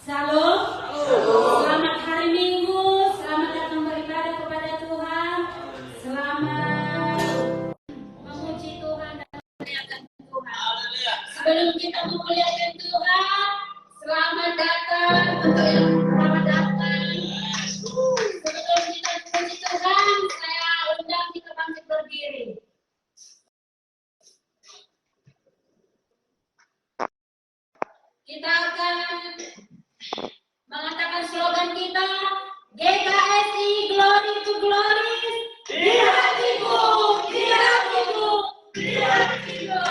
Salam. Selamat hari Minggu. Selamat datang beribadah kepada Tuhan. Selamat memuji Tuhan dan memuliakan Tuhan. Sebelum kita memuliakan Tuhan, selamat datang untuk yang selamat datang. Sebelum kita memuji Tuhan, saya undang kita bangkit berdiri. Kita akan mengatakan slogan kita, GKSI Glory to Glory. Di hatiku, di hatiku, di hatiku.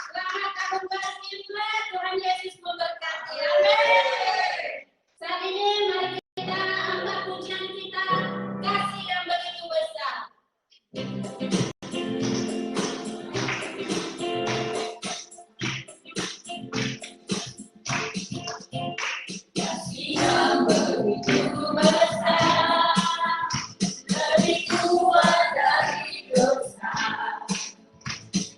Selamat tahun baru Imlek, Tuhan Yesus memberkati. Amin. Saat ini mari kita angkat pujian kita, kasih yang begitu besar. Kasih yang begitu besar, lebih kuat dari dosa.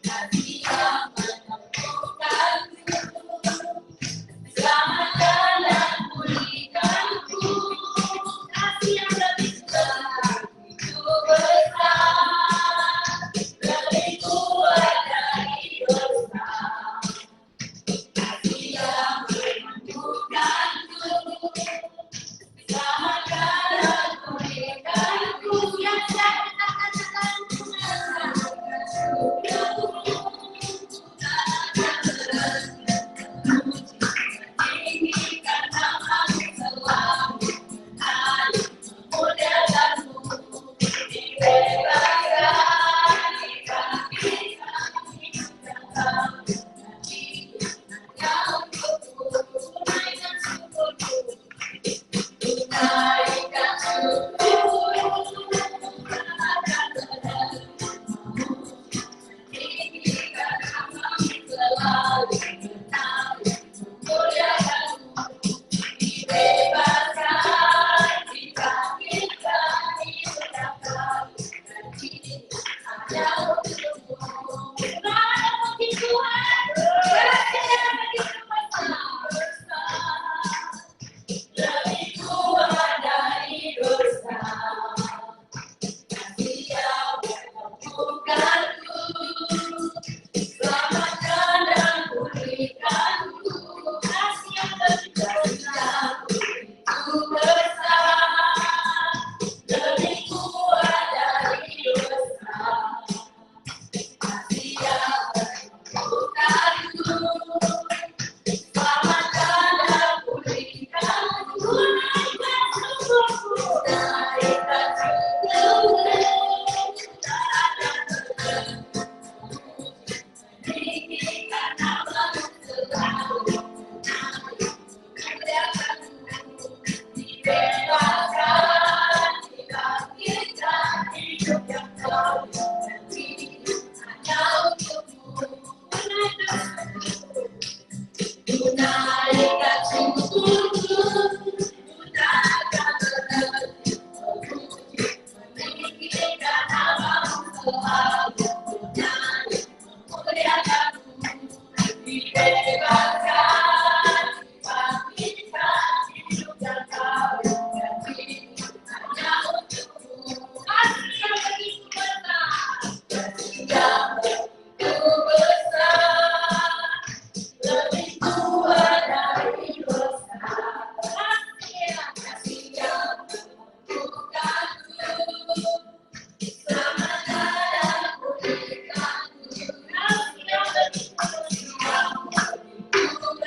Kasih yang menemukanku, selamatkan dan pulihkanku. Kasih yang begitu besar, lebih kuat dari dosa. Kasih yang menemukanku, selamatkan dan pulihkanku. Yang saya katakan tinggikan namamu selalu, muliakanmu, dibebaskan di kaki kami yang kami yang untukku, tunaikan syukurku, tunaikan syukurku, akan menerima-Mu, tinggikan namamu selalu, muliakanmu, dibebaskan di kaki kami yang kami hanya untukmu. Selamat memuji Tuhan. Kasih yang begitu besar, lebih kuat dari dosa. Kasih yang menemukanku, selamatkan dan pulihkanku. Kasih yang begitu besar, lebih kuat dari dosa. Kasih yang menemukanku, selamatkan dan pulihkanku. Naikkan syukurku, naikkan syukurku, tinggikan namamu selalu, muliakanmu, dibebaskan, dibangkitkan hidup yang baru, hanya untukmu. Tunaikan syukurku, tunaikan memuji, meninggikan namamu selalu, muliakanmu, dibebaskan, dibangkitkan hidup yang baru, hanya untukmu. Kasih yang begitu besar, kasih yang begitu besar, lebih kuat dari dosa. Kasih yang menemukanku, selamatkan dan pulihkanku. Kasih yang begitu besar, lebih kuat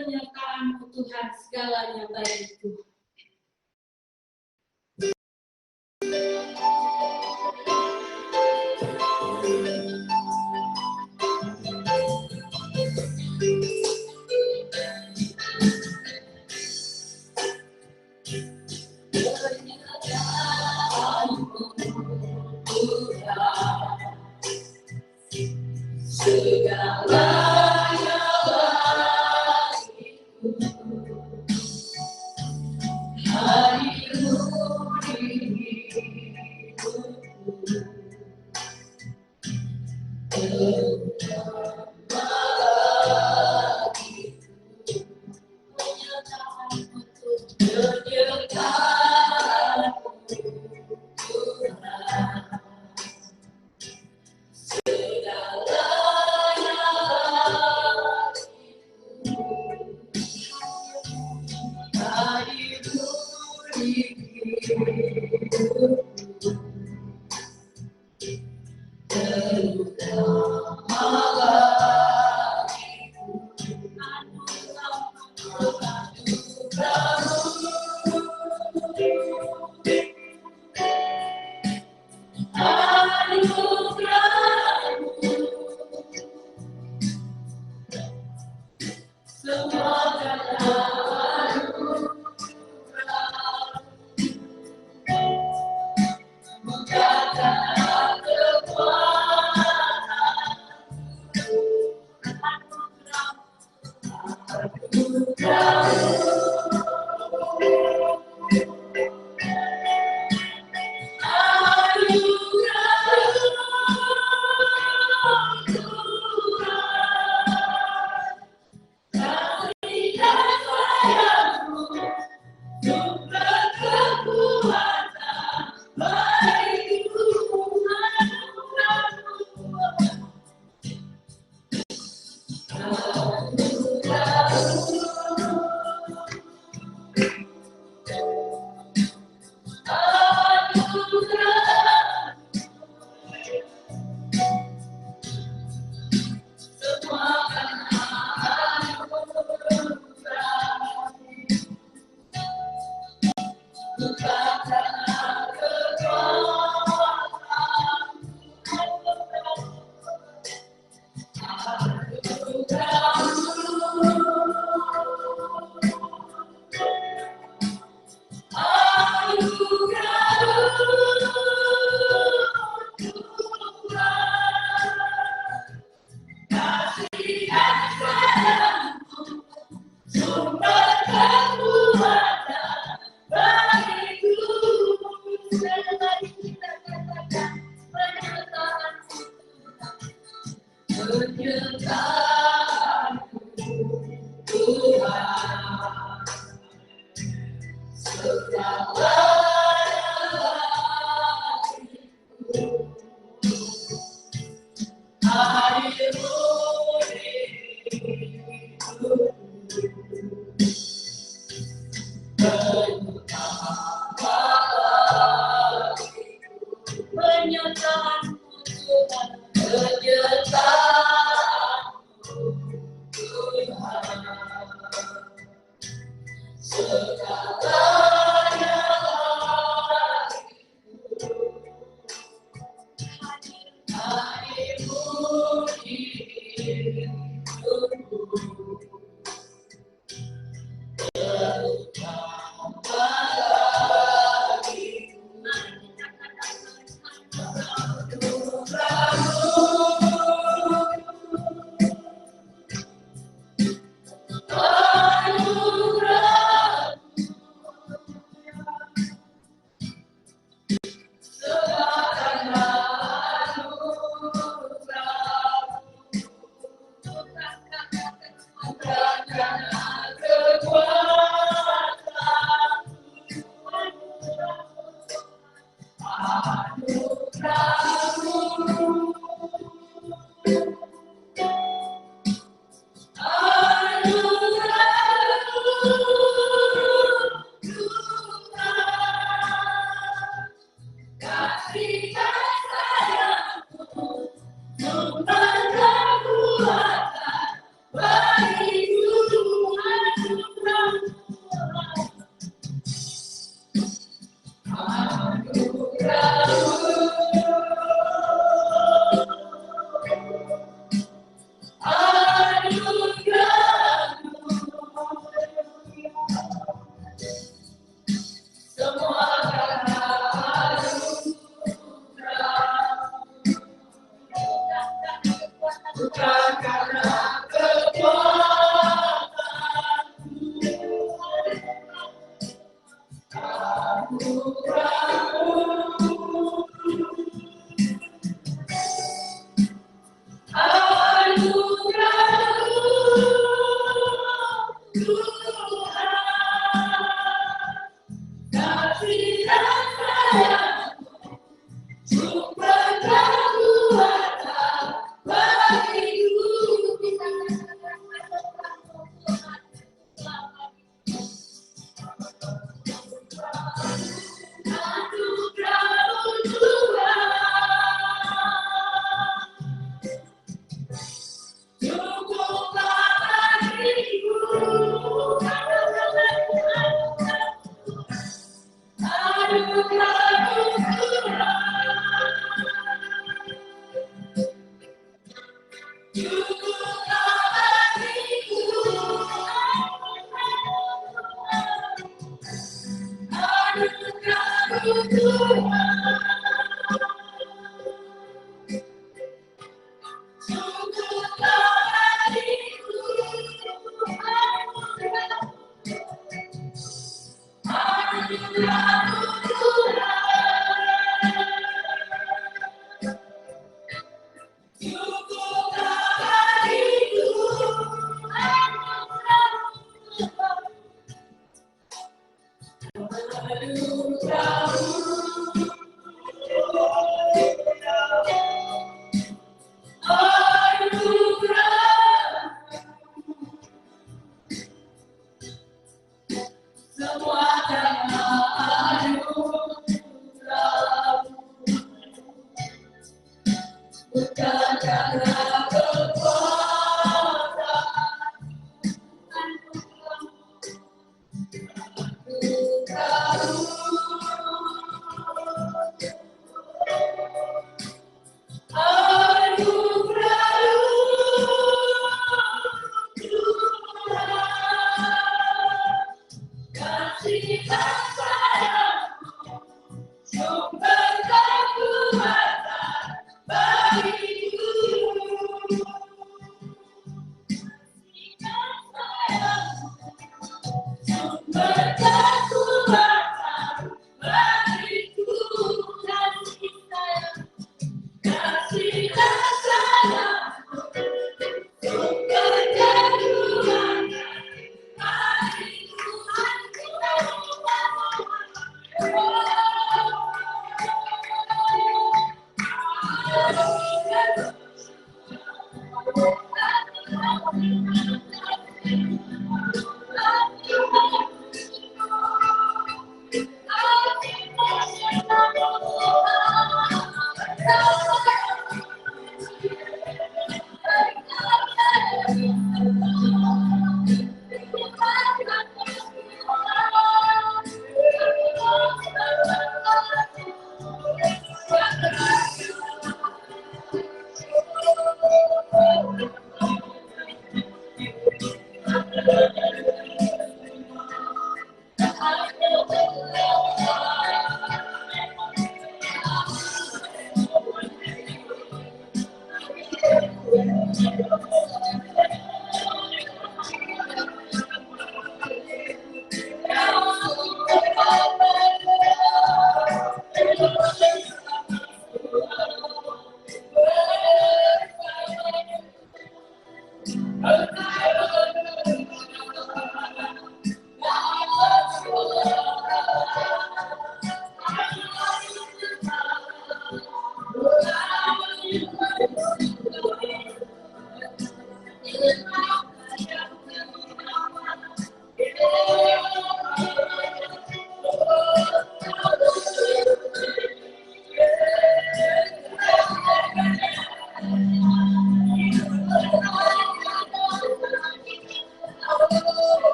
penyertaan-Mu Tuhan, segalanya baik Tuhan.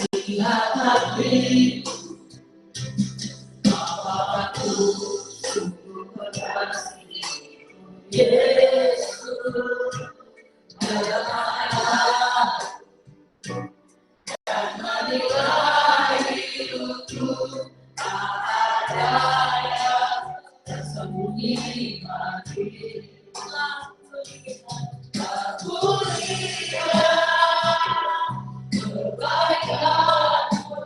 lihat hati Bapakku sungguh berkasih Yesus berkata dan menilai hidupku tak ada yang tersembunyi bagi aku lihat kebaikanmu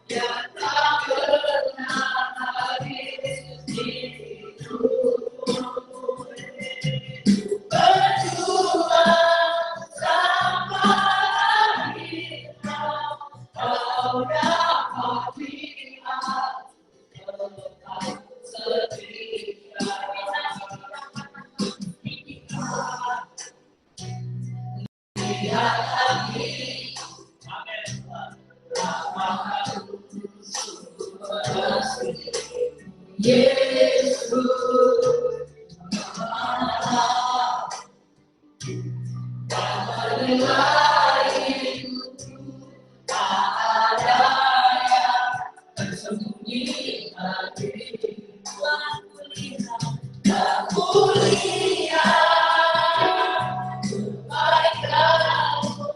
yang tak pernah habis di hidupku berjuang sampai akhir kau dapat lihat tetap setia lihat lagi Bapakku sungguh berkasih Yesus berkata dan menilai hidupku tak ada yang tersembunyi bagi aku lihat kebaikanmu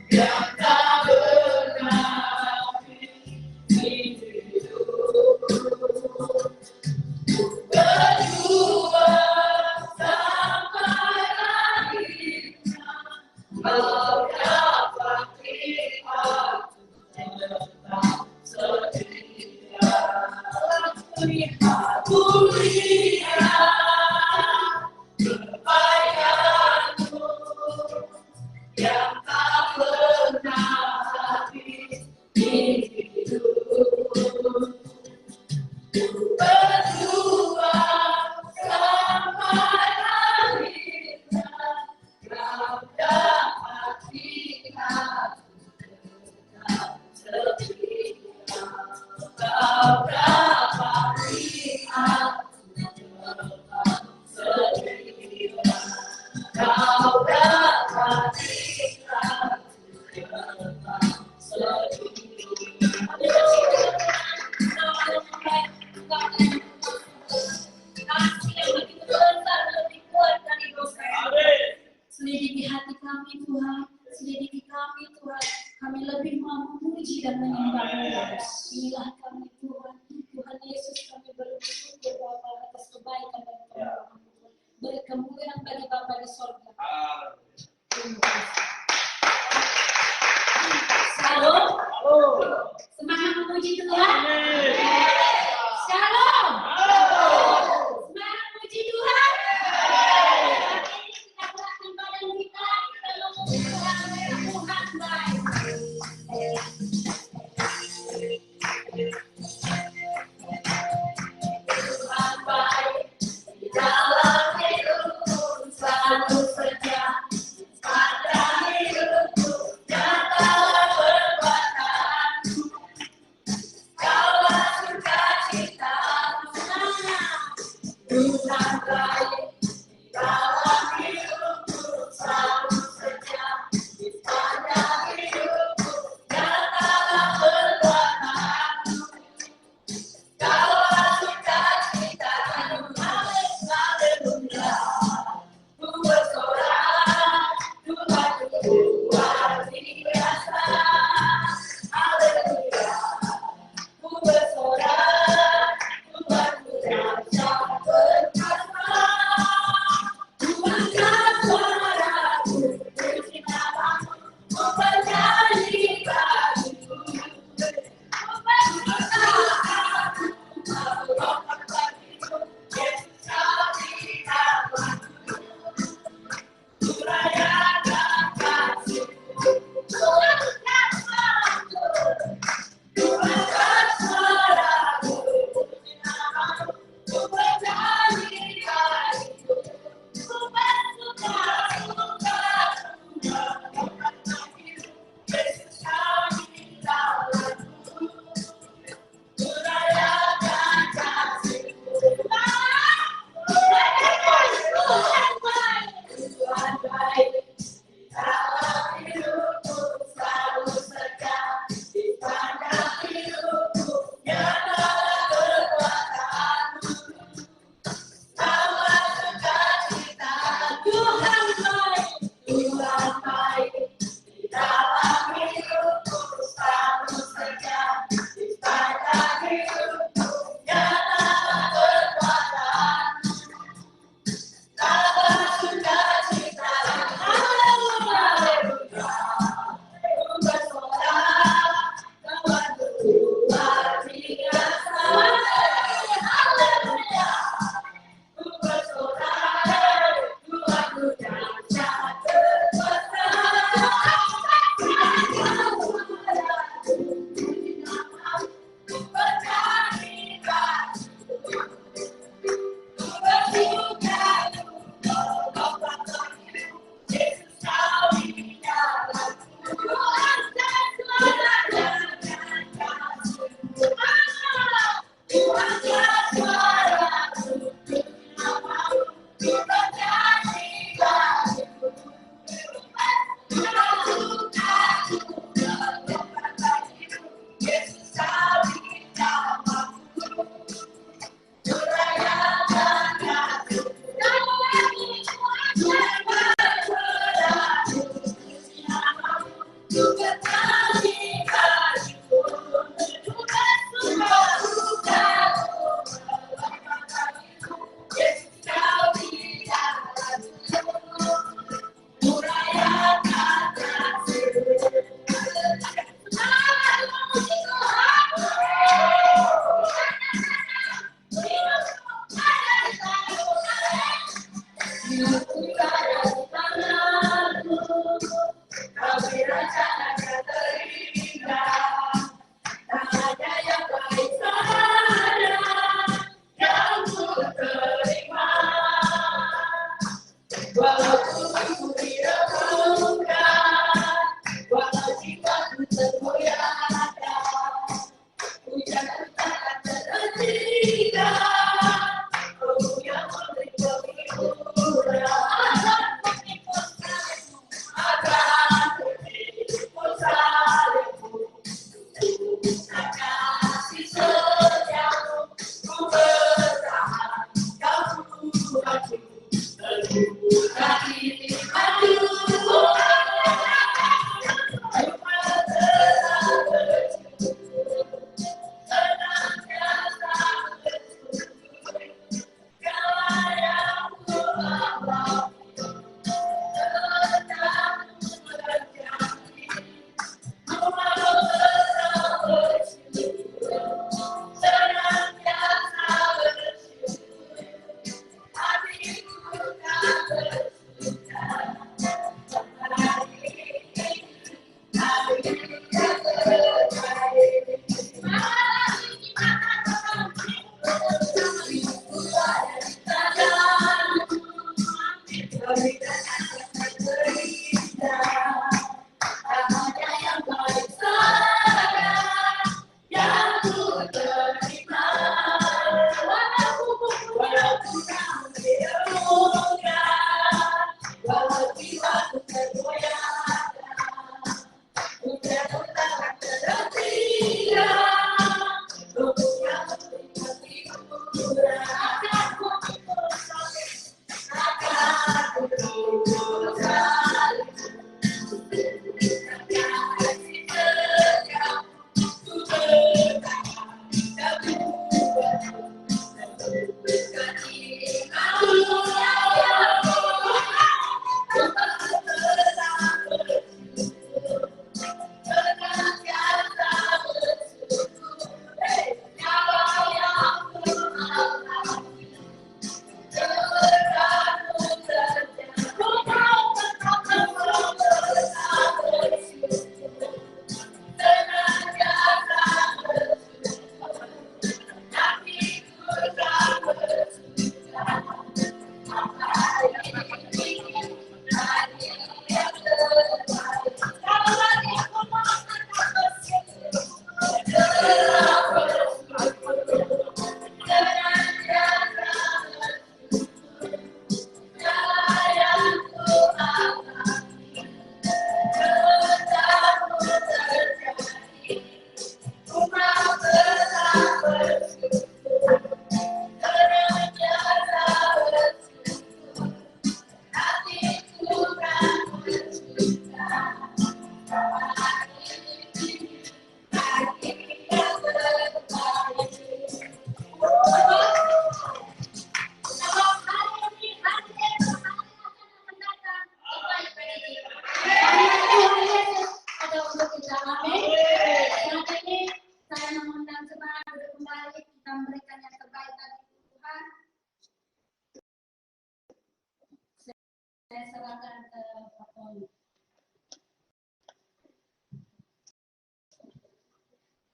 yang tak pernah habis di hidupku berjuang sampai akhir kau dapat lihat tetap setia aku lihat kebaikanmu yang tak pernah habis di hidupku berjuang sampai akhir kau dapat lihat tetap setia kau dapat lihat tetap setia kau dapat lihat tetap selidiki hati kami Tuhan, selidiki kami Tuhan, kami lebih mau memuji dan menyembah-Mu. Inilah kami Tuhan, Tuhan Yesus kami bersyukur Bapa atas kebaikan dan pertolongan-Mu. Beri kemuliaan bagi Bapa di sorga. Shalom. Semangat memuji Tuhan. Shalom. Semangat memuji Tuhan. Kita gerakkan badan kita memuji Tuhan. Tuhan baik. Tuhan baik di dalam hidupku selalu setia. Pada hidupku nyatalah perbuatanmu. Kau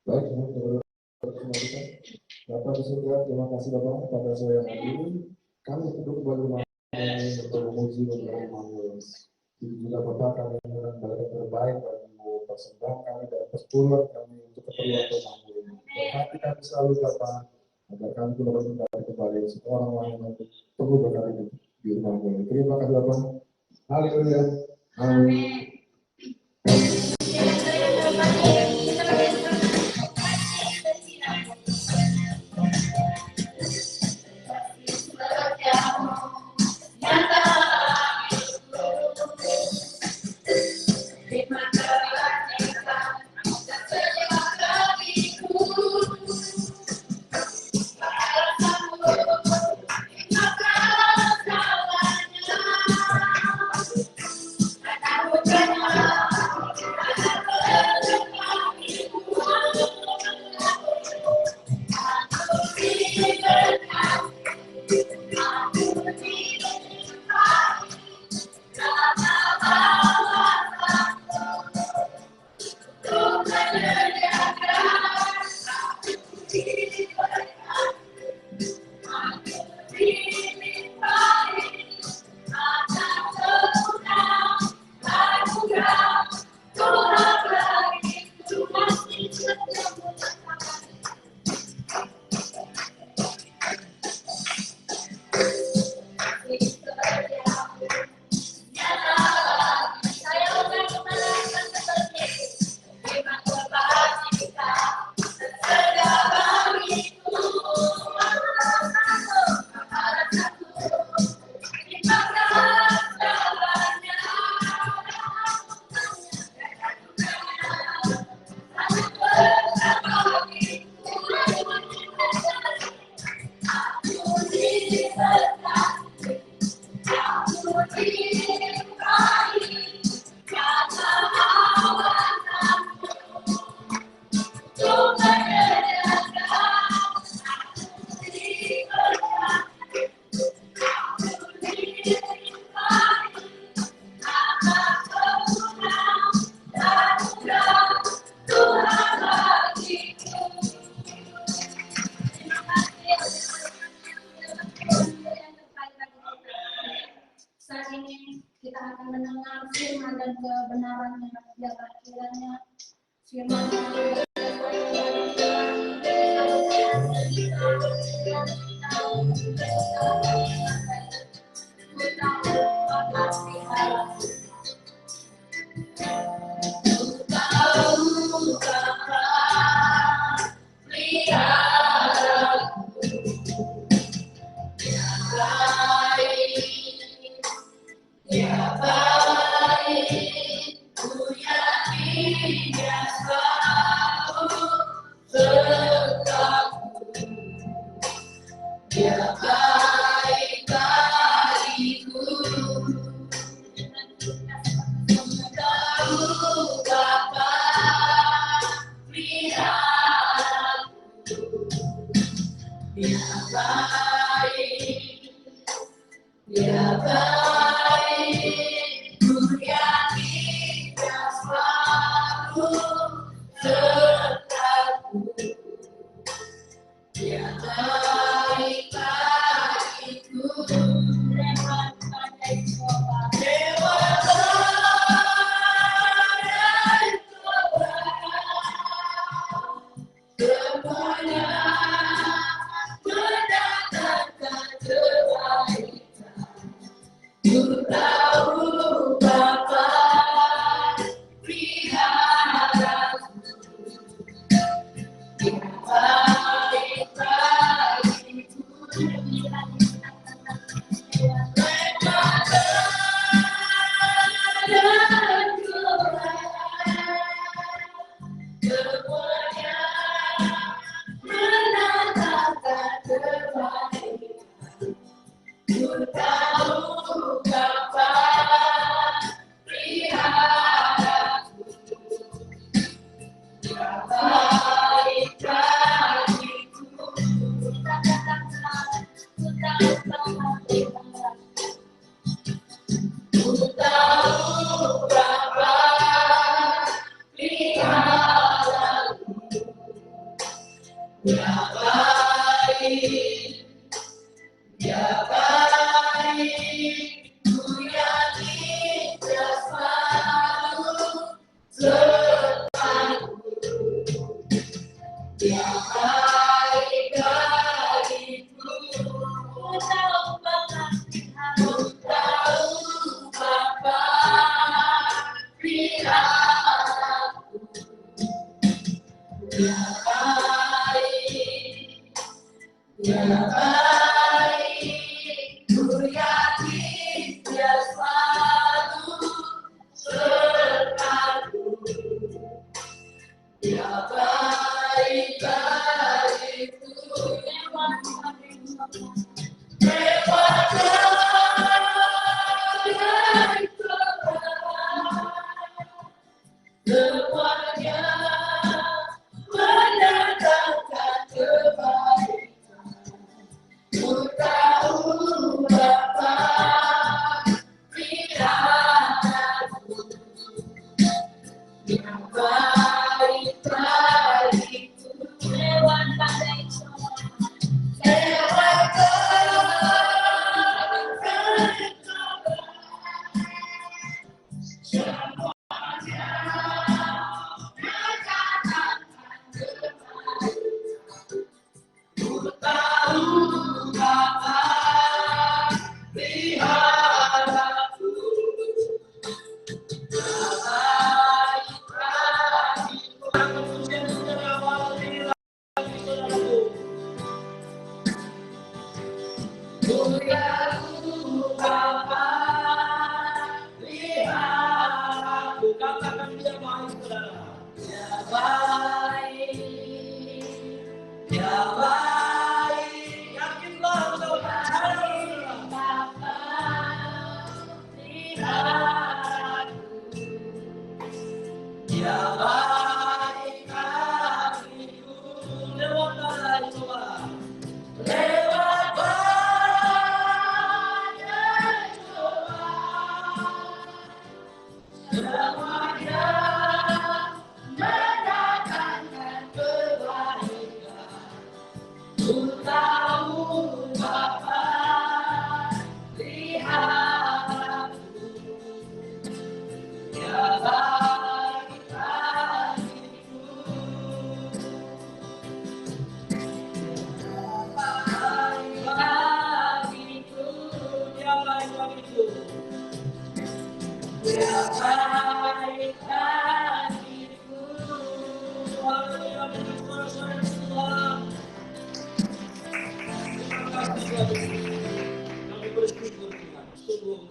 Baik, Bapak Surya, terima kasih Bapak pada sore hari ini. Kami duduk kembali untuk memuji beberapa Tuhan. Juga Bapak kami mengucapkan berkat terbaik bagi persembahan kami dari persepuluhan kami untuk keperluan Tuhan ini. Berkati kami selalu Bapak, agar kami dapat kembali kepada semua orang-orang yang perlu berkati di rumah ini. Terima kasih Bapak. Haleluya. Amin. Terima kasih. Firman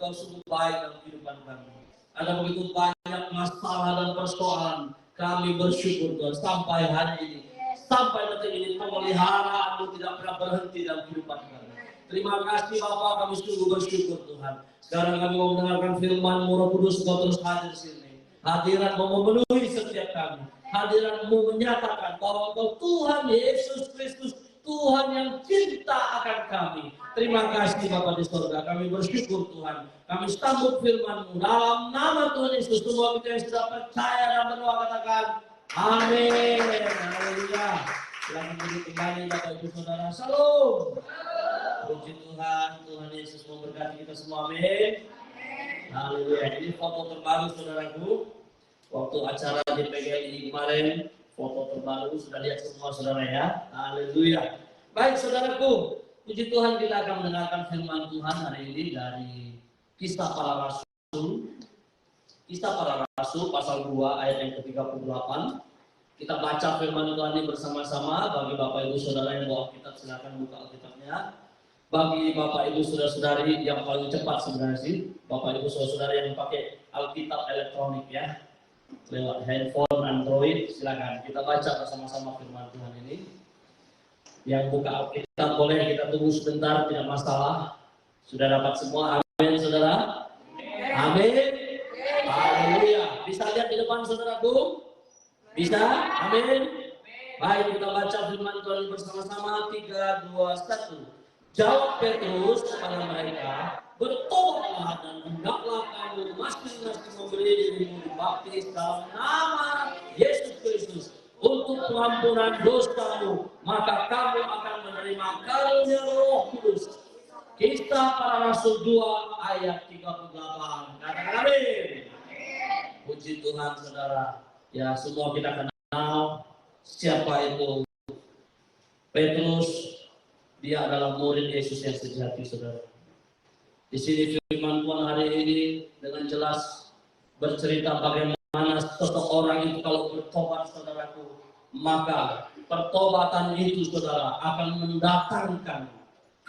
Engkau sungguh baik dalam kehidupan kami. Ada begitu banyak masalah dan persoalan. Kami bersyukur Tuhan sampai hari ini. Sampai detik ini pemeliharaanmu tidak pernah berhenti dalam kehidupan kami. Terima kasih Bapa, kami sungguh bersyukur Tuhan. Sekarang kami mau mendengarkan firman-Mu, Roh Kudus, Kau terus hadir di sini. Hadirat-Mu memenuhi setiap kami. Hadirat-Mu menyatakan bahwa Kau Tuhan Yesus Kristus, Tuhan yang cinta akan kami. Terima kasih Bapa di surga. Kami bersyukur Tuhan. Kami sambut firman-Mu dalam nama Tuhan Yesus. Semua kita yang sudah percaya dan berdoa katakan amin. Haleluya. Silakan duduk kembali Bapak Ibu Saudara. Salam. Puji Tuhan. Tuhan Yesus memberkati kita semua. Amin. Haleluya. Ini foto terbaru saudaraku. Waktu acara di PGRI kemarin, foto terbaru sudah lihat semua saudara ya. Haleluya. Baik saudaraku, puji Tuhan, kita akan mendengarkan firman Tuhan hari ini dari Kisah Para Rasul. Kisah Para Rasul pasal 2 ayat yang ke-38. Kita baca firman Tuhan ini bersama-sama. Bagi Bapak Ibu Saudara yang bawa Alkitab, silakan buka Alkitabnya. Bagi Bapak Ibu Saudara-saudari yang paling cepat sebenarnya sih, Bapak Ibu Saudara yang pakai Alkitab elektronik ya, lewat handphone, Android, silakan kita baca bersama-sama firman Tuhan ini. Yang buka Alkitab boleh kita tunggu sebentar, tidak masalah. Sudah dapat semua? Amin saudara? Amin. Haleluya. Bisa lihat di depan saudaraku? Bisa? Amin. Baik, kita baca firman Tuhan bersama-sama. 3, 2, 1. Jawab Petrus kepada mereka, bertobatlah dan hendaklah kamu masing-masing memberi dirimu dibaptis dalam nama Yesus Kristus untuk pengampunan dosamu, maka kamu akan menerima karunia Roh Kudus. Kisah Para Rasul 2 ayat 38. Katakan amin. Puji Tuhan saudara. Ya, semua kita kenal siapa itu Petrus. Dia adalah murid Yesus yang sejati, saudara. Di sini firman Tuhan hari ini dengan jelas bercerita bagaimana seseorang itu kalau bertobat, saudaraku, maka pertobatan itu, saudara, akan mendatangkan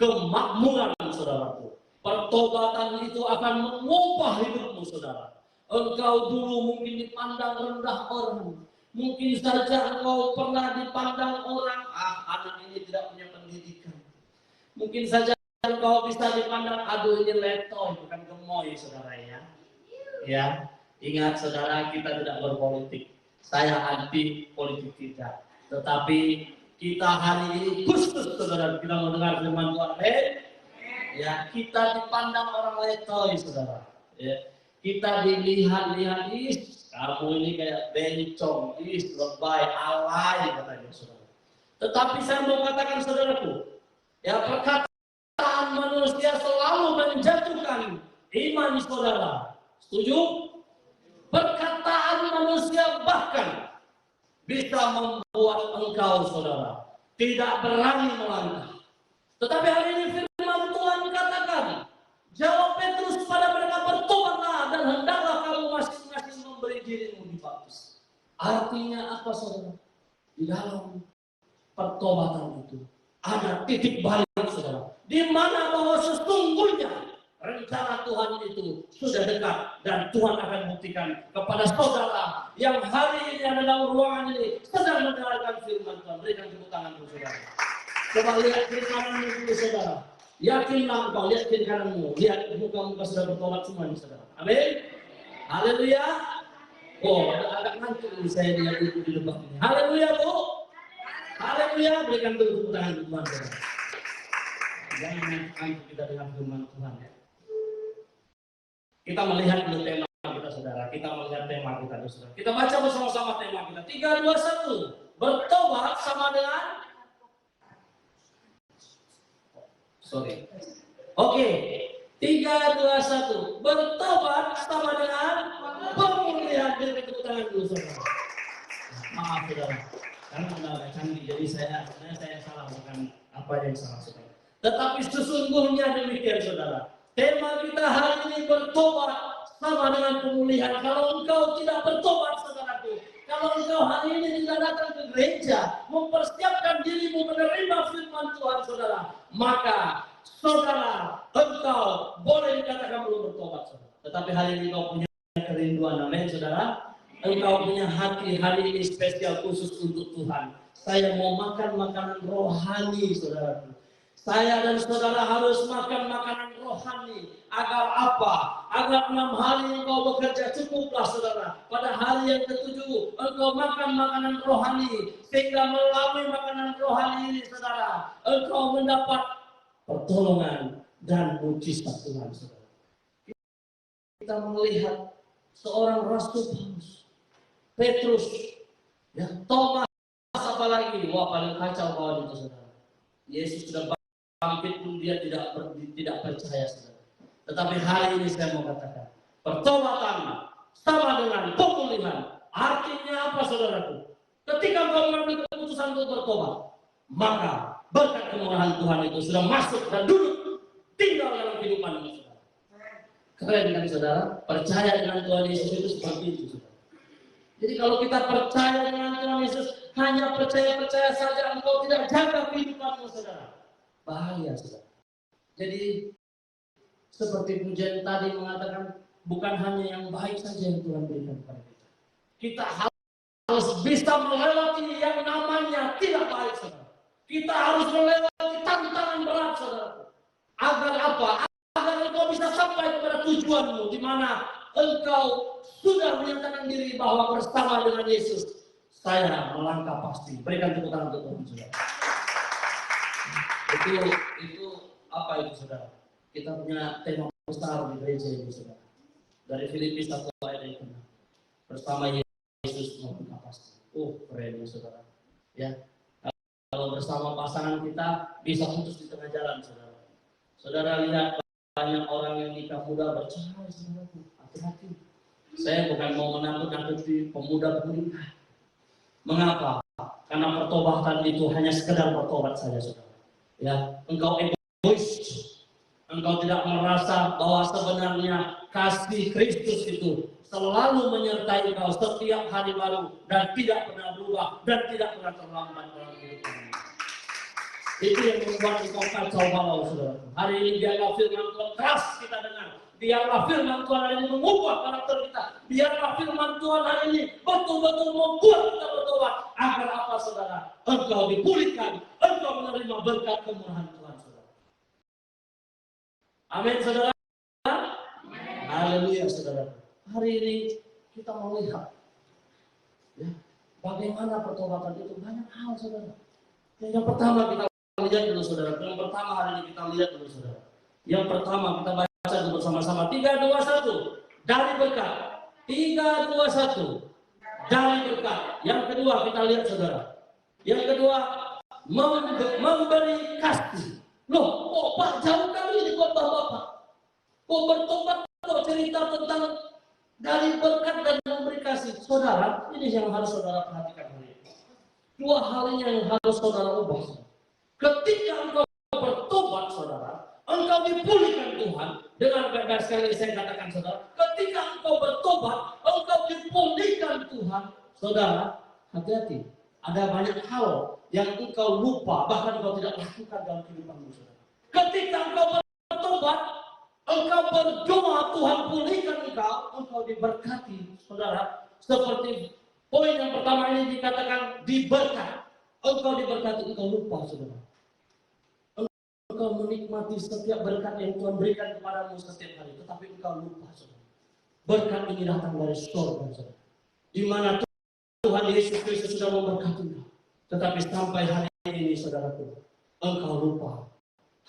kemakmuran, saudaraku. Pertobatan itu akan mengubah hidupmu, saudara. Engkau dulu mungkin dipandang rendah orang. Mungkin saja engkau pernah dipandang orang, anak ini tidak punya pendidikan. Mungkin saja engkau bisa dipandang, aduh ini letoy, bukan gemoy, saudara ya. Ya, ingat saudara, kita tidak berpolitik. Saya anti politik tidak. Tetapi kita hari ini khusus, saudara, kita mendengar firman Tuhan. Ya, kita dipandang orang letoy, saudara. Ya, kita dilihat-lihat, kamu ini kayak bencong, lebay, alay, katanya saudara. Tetapi saya mau katakan saudaraku, ya, perkataan manusia selalu menjatuhkan iman saudara. Setuju? Perkataan manusia bahkan bisa membuat engkau saudara tidak berani melangkah. Tetapi hari ini firman Tuhan katakan, jawab Petrus pada mereka, bertobatlah dan hendaklah kamu masing-masing memberi dirimu dibaptis. Artinya apa saudara? Di dalam pertobatan itu ada titik balik saudara, di mana bahwa sesungguhnya rencana Tuhan itu sudah dekat dan Tuhan akan buktikan kepada saudara yang hari ini ada dalam ruangan ini sedang mendengarkan firman Tuhan. Berikan tepuk tangan untuk saudara. Coba lihat kiri kananmu dulu saudara. Yakinlah engkau, lihat kiri kananmu, lihat muka-muka sudah bertobat semua nih saudara. Amin. Haleluya. Oh, agak ngantuk ini saya lihat ibu di lembah ini. Haleluya bu. Haleluya, berikan tepuk tangan Tuhan. Jangan antuk kita dengan firman Tuhan ya. Kita melihat dulu tema kita saudara. Kita melihat tema kita dulu saudara. Kita baca bersama-sama tema kita. 3, 2, 1. Bertobat sama dengan Oke. 3, 2, 1. Bertobat sama dengan pemulihan. Berikan tepuk tangan dulu saudara. Maaf saudara. Karena anda agak canggih, jadi saya salah, bukan apa yang salah saudara. Tetapi sesungguhnya demikian saudara. Tema kita hari ini bertobat sama dengan pemulihan. Kalau engkau tidak bertobat saudaraku, kalau engkau hari ini tidak datang ke gereja, mempersiapkan dirimu menerima firman Tuhan saudara, maka saudara, engkau boleh dikatakan belum bertobat. Tetapi hari ini kau punya kerinduan, amin saudara. Engkau punya hati hari ini spesial khusus untuk Tuhan. Saya mau makan makanan rohani, saudara. Saya dan saudara harus makan makanan rohani. Agar apa? Agar 6 hari engkau bekerja cukuplah, saudara. Pada hari yang ke-7 engkau makan makanan rohani. Sehingga melalui makanan rohani ini, saudara, engkau mendapat pertolongan dan mujizat Tuhan, saudara. Kita melihat seorang Rasul Paulus, Petrus, ya, Thomas, apalagi, wah paling kacau kawan itu, saudara. Yesus sudah bangkit pun dia tidak percaya, saudara. Tetapi hari ini saya mau katakan, pertobatan sama dengan pemulihan. Artinya apa, saudaraku? Ketika kau mengambil keputusan untuk bertobat, maka berkat kemurahan Tuhan itu sudah masuk dan duduk tinggal dalam kehidupanmu, saudara. Keren kan, saudara? Percaya dengan Tuhan Yesus itu seperti itu, saudara. Jadi kalau kita percaya dengan Tuhan Yesus, hanya percaya saja, engkau tidak jaga kehidupanmu, saudara. Bahaya, saudara. Jadi seperti pujian tadi mengatakan, bukan hanya yang baik saja yang Tuhan berikan kepada kita. Kita harus bisa melewati yang namanya tidak baik, saudara. Kita harus melewati tantangan berat, saudara. Agar apa? Agar engkau bisa sampai kepada tujuanmu, di mana engkau sudah menyatakan diri bahwa bersama dengan Yesus saya melangkah pasti. Berikan tepuk tangan untuk Tuhan, saudara. Itu apa itu, saudara? Kita punya tema besar di gereja ini, saudara. Dari Filipi 1 ayat yang ke-6. Bersama Yesus melangkah pasti. Keren ya, saudara. Ya. Kalau bersama pasangan kita bisa putus di tengah jalan, saudara. Saudara lihat banyak orang yang nikah muda bercerai, saudara. Hati-hati. Saya bukan mau menakut-nakuti pemuda-pemudi. Mengapa? Karena pertobatan itu hanya sekedar bertobat saja, saudara. Ya, engkau egois. Engkau tidak merasa bahwa sebenarnya kasih Kristus itu selalu menyertai engkau setiap hari baru dan tidak pernah berubah dan tidak pernah terlambat dalam hidupmu. Itu yang membuat engkau kacau balau, saudara. Hari ini biarlah firman Tuhan keras kita dengar. Biarlah firman Tuhan hari ini mengubah karakter kita. Biarlah firman Tuhan hari ini betul-betul membuat kita bertobat. Agar apa, saudara? Engkau dipulihkan, engkau menerima berkat kemurahan Tuhan, saudara. Amin, saudara. Haleluya, saudara. Hari ini kita melihat, ya, bagaimana pertobatan itu banyak hal, saudara. Yang pertama kita lihat dulu, saudara. Yang pertama hari ini kita lihat dulu, saudara. Yang pertama kita baca dulu bersama-sama. 3, 2, 1. Dari berkat. 3, 2, 1. Dari berkat. Yang kedua kita lihat, saudara. Yang kedua memberi kasih. Loh, kok Pak jauh kali ini kok Bapak? Kok bertobat, kok cerita tentang dari berkat dan memberi kasih? Saudara, ini yang harus saudara perhatikan hari ini. 2 hal ini yang harus saudara ubah. Ketika engkau bertobat, saudara, engkau dipulihkan Tuhan. Dengan baik sekali saya katakan, saudara, ketika engkau bertobat, engkau dipulihkan Tuhan. Saudara, hati-hati. Ada banyak hal yang engkau lupa, bahkan engkau tidak lakukan dalam kehidupanmu, saudara. Ketika engkau bertobat, engkau berdoa Tuhan pulihkan engkau diberkati, saudara. Seperti poin yang pertama ini dikatakan diberkat. Engkau diberkati, engkau lupa, saudara. Engkau menikmati setiap berkat yang Tuhan berikan kepadamu setiap hari, tetapi engkau lupa, saudara. Berkat ini datang dari surga, saudara. Di mana Tuhan Yesus Kristus sudah memberkati engkau. Tetapi sampai hari ini, saudaraku, engkau lupa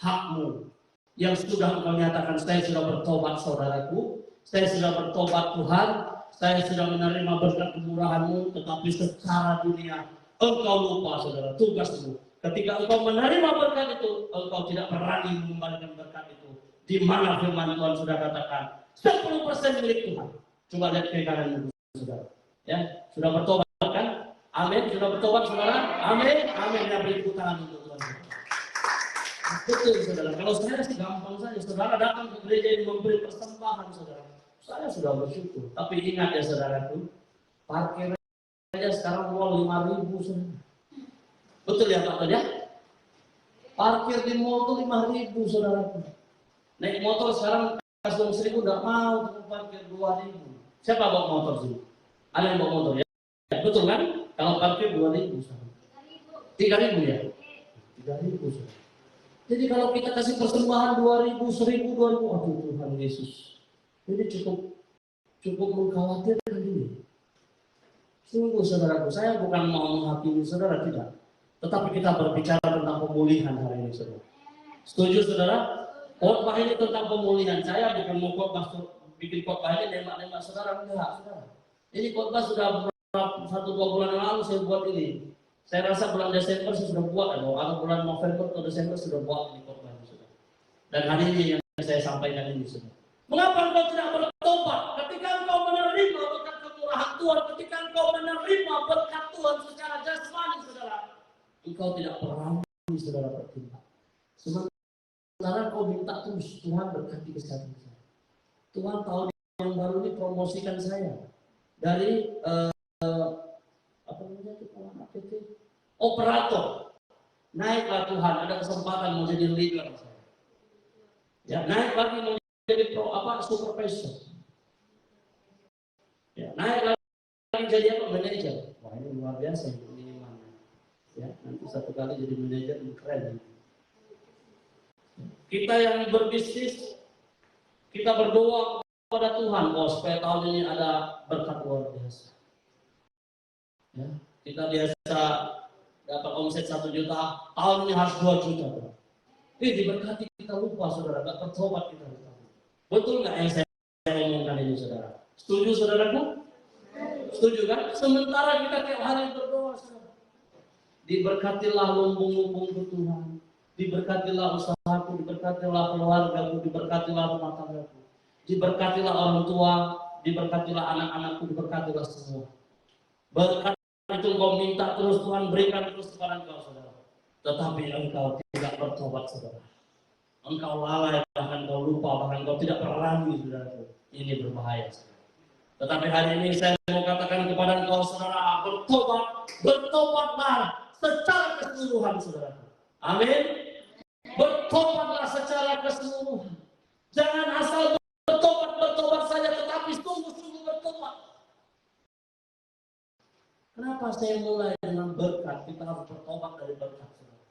hakmu yang sudah engkau nyatakan. Saya sudah bertobat, saudaraku. Saya sudah bertobat, Tuhan. Saya sudah menerima berkat kemurahan-Mu, tetapi secara dunia engkau lupa, saudara, tugasmu. Ketika engkau menerima berkat itu, engkau tidak berani mengembalikan berkat itu. Di mana firman Tuhan sudah katakan 10% milik Tuhan. Coba lihat ke kanan, saudara. Ya, sudah bertobat kan? Amin. Sudah bertobat, saudara? Amin. Amin. Ya, beri tepuk tangan untuk Tuhan. Betul, saudara. Kalau saya sih gampang saja. Saudara datang ke gereja ini memberi persembahan, saudara. Saya sudah bersyukur. Tapi ingat ya, saudaraku, parkir aja sekarang mall 5.000, saudara. Betul ya, Pak? Ya? Parkir di mall tuh 5.000, saudaraku. Naik motor sekarang uang 1.000 nggak mau parkir 2.000. Siapa bawa motor sih? Ada yang bawa motor ya? Ya, betul kan? Kalau parkir 2.000, 3.000 ya? 3.000. Jadi kalau kita kasih persembahan 2.000, 1.000, 2.000, aduh Tuhan Yesus, ini cukup mengkhawatirkan ini. Sungguh saudaraku, saya bukan mau menghakimi saudara, tidak. Tetapi kita berbicara tentang pemulihan hari ini, saudara. Setuju saudara? Khotbah ini tentang pemulihan. Saya bukan mau khotbah, bikin khotbah ini nembak-nembak saudara, enggak, saudara. Ini khotbah sudah 1-2 bulan yang lalu saya buat ini. Saya rasa bulan Desember saya sudah buat, atau bulan November atau Desember sudah buat ini khotbah ini, saudara. Dan hari ini yang saya sampaikan ini, saudara. Mengapa engkau tidak bertobat? Ketika engkau menerima berkat kemurahan Tuhan, ketika engkau menerima berkat Tuhan secara jasmani, saudara, engkau tidak pernah saudara bertindak. Sementara kau minta terus, Tuhan berkati kesehatan saya. Tuhan tahun yang baru ini promosikan saya dari apa namanya itu APT operator. Naiklah Tuhan, ada kesempatan mau jadi leader saya. Ya, naik lagi mau jadi supervisor. Ya, naik lagi jadi manajer. Wah, ini luar biasa ini mana. Ya, nanti satu kali jadi manajer keren. Kita yang berbisnis, kita berdoa kepada Tuhan supaya tahun ini ada berkat luar biasa. Ya, kita biasa dapat omset 1 juta, tahun ini harus 2 juta. Diberkati kita lupa saudara, gak bertobat kita lupa. Betul nggak yang saya omongkan ini saudara? Setuju saudaraku? Setuju kan? Sementara kita tiap hari berdoa saudara. Diberkatilah lumbung-lumbungku Tuhan. Diberkatilah usahaku, diberkatilah keluargaku, diberkatilah rumah tanggaku. Diberkatilah orang tua, diberkatilah anak-anakku, diberkatilah semua. Berkat itu engkau minta terus Tuhan berikan terus kepada engkau saudara. Tetapi engkau tidak bertobat saudara. Engkau lalai, bahkan engkau lupa, bahkan engkau tidak berani saudara. Ini berbahaya saudara. Tetapi hari ini saya mau katakan kepada engkau saudara, bertobatlah secara keseluruhan saudara. Amin. Bertobatlah secara keseluruhan. Jangan asal bertobat saja, tetapi sungguh-sungguh bertobat. Kenapa saya mulai dengan berkat? Kita harus bertobat dari berkat saudara.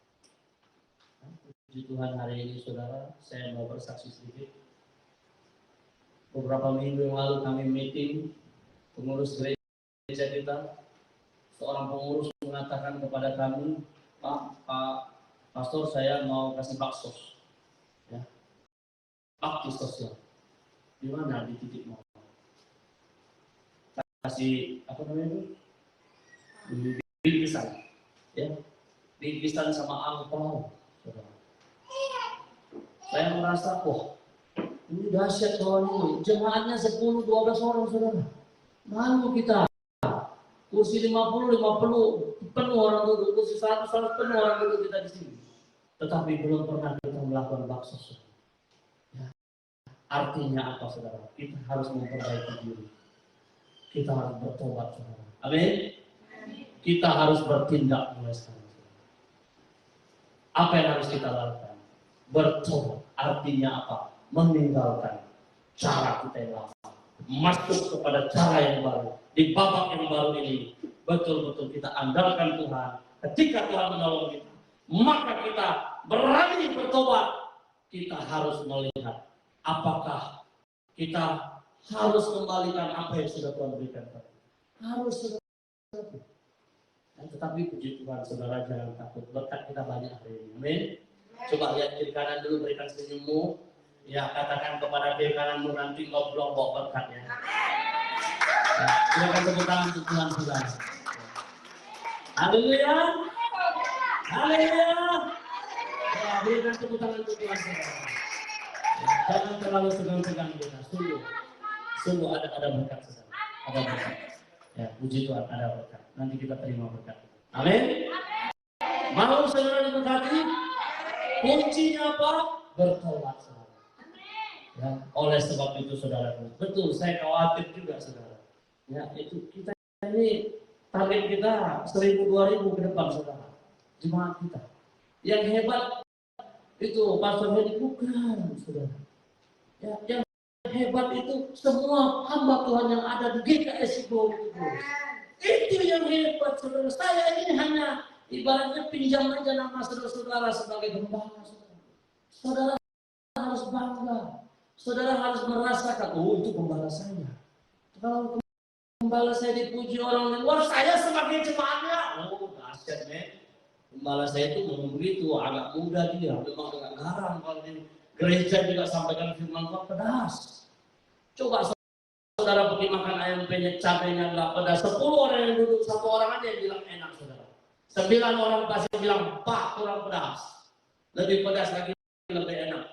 Puji Tuhan hari ini saudara, saya mau bersaksi sedikit. Beberapa minggu yang lalu kami meeting pengurus gereja kita. Seorang pengurus mengatakan kepada kami, Pak Pastor, saya mau kasih bakso, ya, bakti sosial. Di mana? Di titik mau kasih apa namanya itu? Bingkisan, ya, bingkisan sama angpau. Saya merasa, ini dahsyat kawan ini. Jemaatnya 10-12 orang saudara. Malu kita. Kursi 50 penuh orang duduk, kursi 100 penuh orang duduk kita di sini. Tetapi belum pernah kita melakukan bakso. Ya. Artinya apa saudara? Kita harus memperbaiki diri. Kita harus bertobat saudara. Amin. Kita harus bertindak mulai sekarang. Apa yang harus kita lakukan? Bertobat. Artinya apa? Meninggalkan cara kita yang lama. Masuk kepada cara yang baru. Di babak yang baru ini, betul-betul kita andalkan Tuhan. Ketika Tuhan menolong kita, maka kita berani bertobat. Kita harus melihat apakah kita harus kembalikan apa yang sudah Tuhan berikan. Harus sudah. Tetapi puji Tuhan, saudara jangan takut. Berkat kita banyak hari ini. Amin. Coba lihat kiri kanan dulu, berikan senyummu. Ya, katakan kepada kiri kananmu, nanti kau belum bawa berkatnya. Ya, silakan tepuk tangan untuk Tuhan saudara. Haleluya. Haleluya. Ya, berikan tepuk tangan untuk Tuhan saudara. Ya, jangan terlalu segan-segan kita. Sungguh ada berkat saudara. Ada berkat. Ya, puji Tuhan, ada berkat. Nanti kita terima berkat. Amin. Mau saudara diberkati? Kuncinya apa? Bertobat saudara. Ya, oleh sebab itu saudara, betul saya khawatir juga saudara. Ya, itu kita ini target kita 1.000-2.000 ke depan saudara. Jemaat kita. Yang hebat itu Pastor Hedi bukan saudara. Ya, yang hebat itu semua hamba Tuhan yang ada di GKS Ibo itu. Itu yang hebat, saudara. Saya ini hanya ibaratnya pinjam aja nama saudara-saudara sebagai gembala, saudara. Saudara harus bangga. Saudara harus merasakan, oh itu gembala saya. Kalau gembala saya dipuji orang lain, wah saya sebagai jemaatnya, oh dahsyat nih. Gembala saya itu memang begitu, agak muda dia, memang agak garang. Kalau di gereja juga sampaikan firman Tuhan pedas. Coba saudara pergi makan ayam penyet, cabenya nggak pedas. 10 orang yang duduk, 1 orang aja yang bilang enak, saudara. 9 orang pasti bilang, Pak kurang pedas. Lebih pedas lagi, lebih enak.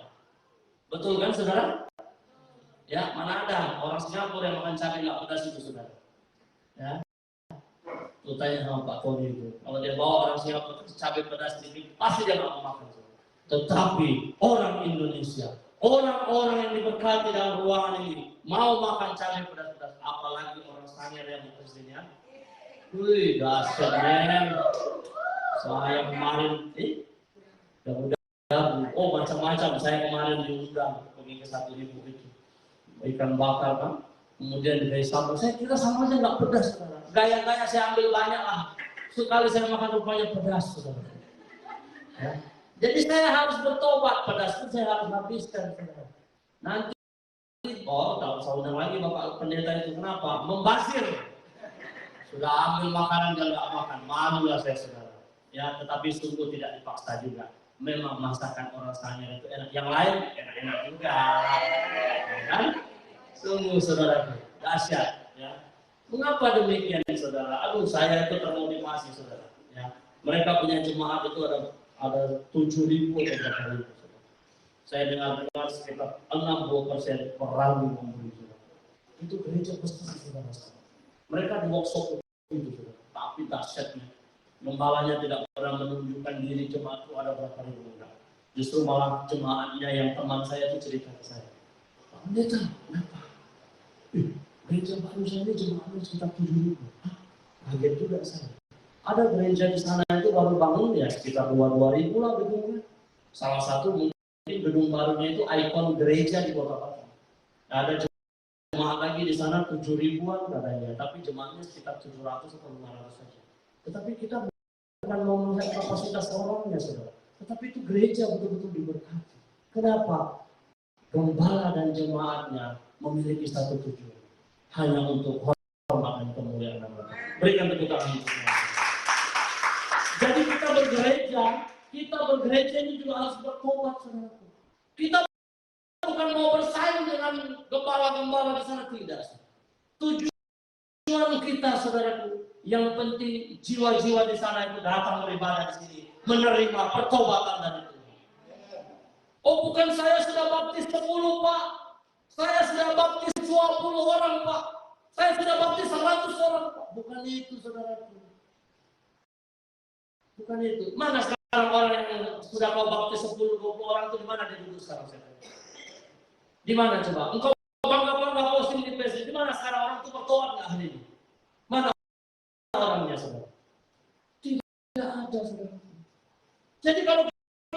Betul kan, saudara? Ya, mana ada orang Singapura yang makan cabai nggak pedas itu, saudara? Ya, lu tanya sama Pak Tony itu. Kalau dia bawa orang Singapura cabai pedas sedikit, pasti dia nggak mau makan. Tetapi orang Indonesia, orang-orang yang diberkati dalam ruangan ini mau makan cabai pedas-pedas, apalagi orang Sangir yang kesini. Wih, dahsyat men. Saya kemarin, oh macam-macam. Saya kemarin diundang pergi ke 1.000 itu. Ikan bakar kan, kemudian dari sambal. Saya kira sama aja nggak pedas, saudara. Gaya-gaya saya ambil banyak lah. Sekali saya makan rupanya pedas, saudara. Ya. Jadi saya harus bertobat, pedas itu saya harus habiskan, saudara. Nanti, kalau saudara lagi Bapak Pendeta itu kenapa? Membasir. Sudah ambil makanan dan nggak makan, malulah saya, saudara. Ya, tetapi sungguh tidak dipaksa juga. Memang masakan orang Sangir itu enak. Yang lain enak-enak juga, ya kan? Sungguh saudara, dahsyat. Ya. Mengapa demikian, saudara? Aduh, saya itu termotivasi, saudara. Ya. Mereka punya jemaat itu ada 7.000 atau berapa ribu. Saya dengar sekitar 60% orang yang memberi, saudara. Itu gereja besar, saudara. Mereka di workshop itu, saudara. Tapi dahsyatnya, gembalanya tidak pernah menunjukkan diri jemaat itu ada berapa ribu, enggak. Justru malah jemaatnya yang teman saya itu cerita ke saya. Pak Pendeta, kenapa? Gereja baru saya ini jemaatnya sekitar 7.000. Kaget juga saya. Ada gereja di sana itu baru bangun ya sekitar 2.000 lah gedungnya. Salah satu mungkin gedung barunya itu ikon gereja di Kota Batam. Ada jemaat lagi di sana 7.000-an katanya, tapi jemaatnya sekitar 700 atau 500 saja. Tetapi kita bukan mau melihat kapasitas orangnya, saudara. Tetapi itu gereja betul-betul diberkati. Kenapa? Gembala dan jemaatnya memiliki satu tujuan, hanya untuk hormat dan kemuliaan Allah. Berikan tepuk tangan untuk semua. Jadi kita bergereja ini juga harus bertobat, saudaraku. Kita bukan mau bersaing dengan gembala-gembala di sana, tidak. Tujuan kita, saudaraku, yang penting jiwa-jiwa di sana itu datang beribadah di sini, menerima pertobatan dari Tuhan. Oh, bukan saya sudah baptis 10, Pak. Saya sudah baptis 20 orang, Pak. Saya sudah baptis 100 orang, Pak. Bukan itu, saudaraku. Bukan itu. Mana sekarang orang yang sudah kau baptis 10-20 orang itu di mana dia duduk sekarang? Di mana coba? Engkau bangga-bangga posting di Facebook. Di mana sekarang orang itu bertobat nggak hari ini? Mana orangnya, saudara? Tidak ada, saudara. Jadi kalau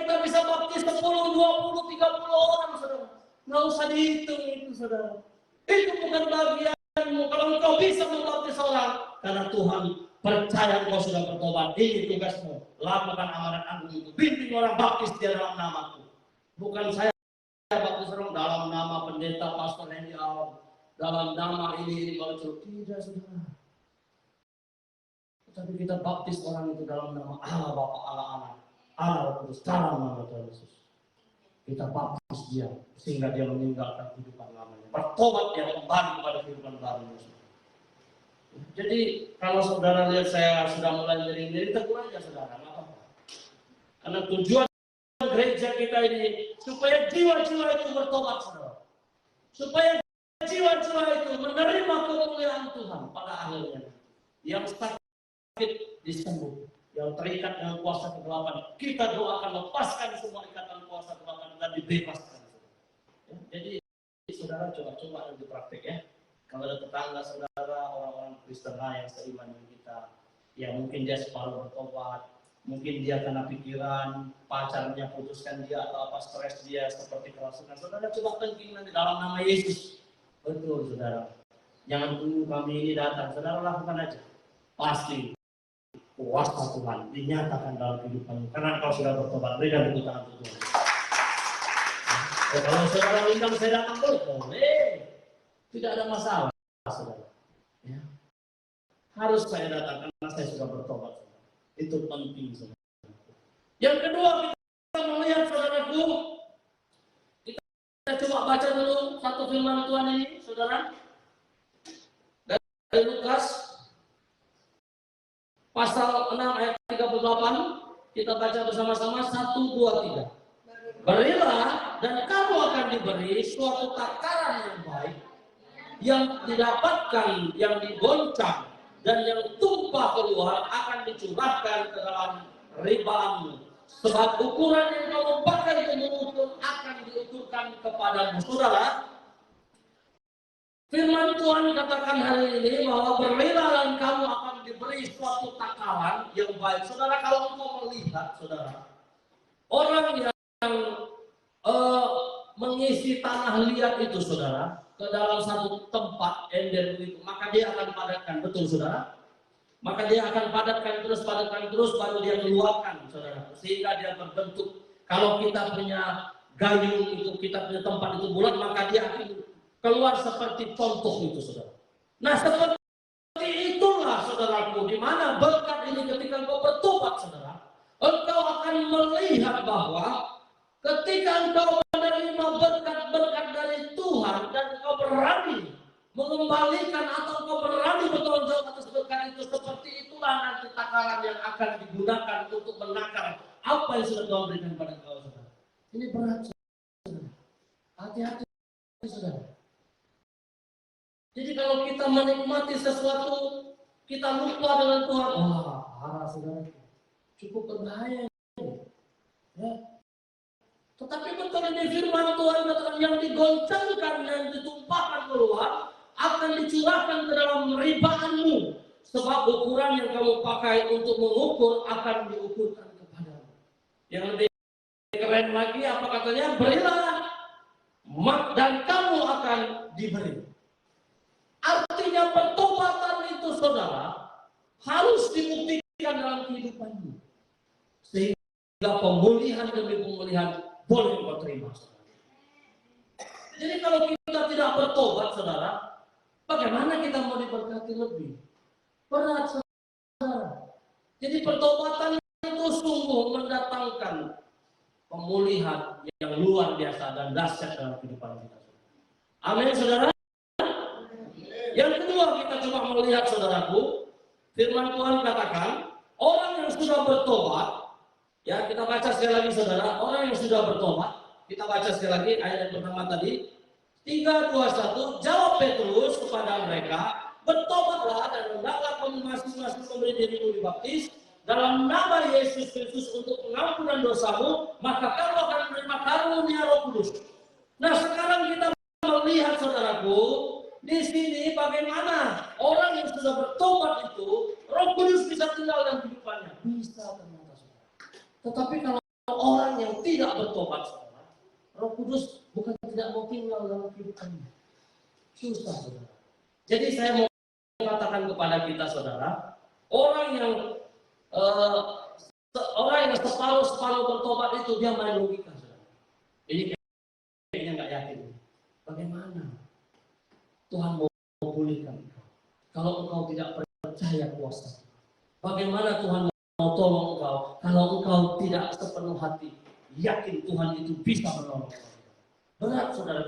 kita bisa baptis 10, 20, 30 orang, saudara, nggak usah dihitung itu, saudara. Itu bukan bagianmu. Kalau engkau bisa membaptis orang, karena Tuhan percaya engkau sudah bertobat, ini tugasmu. Lakukan amanat agung itu. Bimbing orang baptis di dalam namaku. Bukan saya baptis orang dalam nama pendeta pastor Hendy Alam, dalam nama ini kalau tidak, saudara. Tapi kita baptis orang itu dalam nama Allah Bapa, Allah Anak, Allah Roh Kudus, dalam nama Tuhan Yesus. Kita baptis dia sehingga dia meninggalkan kehidupan lamanya. Bertobat dia kembali kepada kehidupan baru. Jadi kalau saudara lihat saya sudah mulai miring-miring, tegur aja saudara, nggak apa-apa. Karena tujuan gereja kita ini supaya jiwa-jiwa itu bertobat, saudara. Supaya jiwa-jiwa itu menerima kemuliaan Tuhan pada akhirnya. Yang sakit disembuh, yang terikat dengan kuasa kegelapan, kita doakan lepaskan semua ikatan kuasa kegelapan dan dibebaskan. Ya, jadi saudara coba nanti praktek ya. Kalau ada tetangga saudara, orang-orang Kristen yang seiman dengan kita, ya mungkin dia separuh bertobat, Mungkin dia kena pikiran, pacarnya putuskan dia atau apa stres dia seperti kerasukan. Saudara coba thinking nanti dalam nama Yesus. Betul saudara. Jangan tunggu kami ini datang. Saudara lakukan aja. Pasti kuasa Tuhan dinyatakan dalam kehidupanmu. Karena kau sudah bertobat. Berikan tepuk tangan untuk Tuhan. Kalau saudara undang saya datang boleh. Tidak ada masalah saudara. Ya. Harus saya datang karena saya sudah bertobat. Itu penting saudara. Yang kedua kita melihat saudaraku, kita coba baca dulu satu firman Tuhan ini saudara. Dari Lukas pasal 6 ayat 38, kita baca bersama-sama 1, 2, 3. Berilah dan kamu akan diberi suatu takaran yang baik, yang didapatkan, yang digoncang, dan yang tumpah keluar akan dicurahkan ke dalam ribaanmu. Sebab ukuran yang kamu pakai untuk mengukur akan diukurkan kepadamu. Saudara, firman Tuhan katakan hari ini bahwa berilah dan kamu akan diberi suatu takaran yang baik. Saudara, kalau engkau melihat, saudara, orang yang mengisi tanah liat itu, saudara, ke dalam satu tempat ember itu, maka dia akan padatkan, betul saudara? Maka dia akan padatkan terus, baru dia keluarkan, saudara, sehingga dia berbentuk. Kalau kita punya gayung itu, kita punya tempat itu bulat, maka dia akan keluar seperti contoh itu, saudara. Nah, seperti itulah, saudaraku, di mana berkat ini ketika engkau bertobat, saudara, engkau akan melihat bahwa ketika engkau menerima berkat-berkat dari Tuhan dan engkau berani mengembalikan atau engkau berani bertanggung jawab atas berkat itu, seperti itulah nanti takaran yang akan digunakan untuk menakar apa yang sudah Tuhan berikan pada engkau, saudara. Ini berat, saudara. Hati-hati, saudara. Jadi kalau kita menikmati sesuatu, kita lupa dengan Tuhan. Wah, parah saudara. Cukup berbahaya. Ya. Tetapi betul ini firman Tuhan katakan yang digoncangkan dan ditumpahkan keluar akan dicurahkan ke dalam ribaanmu. Sebab ukuran yang kamu pakai untuk mengukur akan diukurkan kepadamu. Yang lebih keren lagi apa katanya? Berilah dan kamu akan diberi. Artinya pertobatan itu, saudara, harus dibuktikan dalam kehidupanmu. Sehingga pemulihan demi pemulihan boleh kau terima, saudara. Jadi kalau kita tidak bertobat, saudara, bagaimana kita mau diberkati lebih? Berat, saudara. Jadi pertobatan itu sungguh mendatangkan pemulihan yang luar biasa dan dahsyat dalam kehidupan kita. Amin, saudara. Yang kedua, kita coba melihat, saudaraku, firman Tuhan katakan, orang yang sudah bertobat, ya kita baca sekali lagi, saudara, orang yang sudah bertobat, kita baca sekali lagi ayat yang pertama tadi, 3, 2, 1, jawab Petrus kepada mereka, bertobatlah dan hendaklah kamu masing-masing memberi dirimu dibaptis dalam nama Yesus Kristus untuk pengampunan dosamu, maka kamu akan menerima karunia Roh Kudus. Nah, sekarang kita melihat, saudaraku, di sini bagaimana orang yang sudah bertobat itu Roh Kudus bisa tinggal dalam kehidupannya. Bisa ternyata, saudara. Tetapi kalau orang yang tidak bertobat, saudara, Roh Kudus bukan tidak mau tinggal dalam kehidupannya. Susah, saudara. Jadi saya mau katakan kepada kita, saudara, orang yang separuh bertobat itu dia main logika, saudara. Ini kayaknya nggak yakin. Bagaimana Tuhan mau pulihkan engkau kalau engkau tidak percaya kuasa? Bagaimana Tuhan mau tolong engkau kalau engkau tidak sepenuh hati yakin Tuhan itu bisa menolong engkau? Berat, saudara.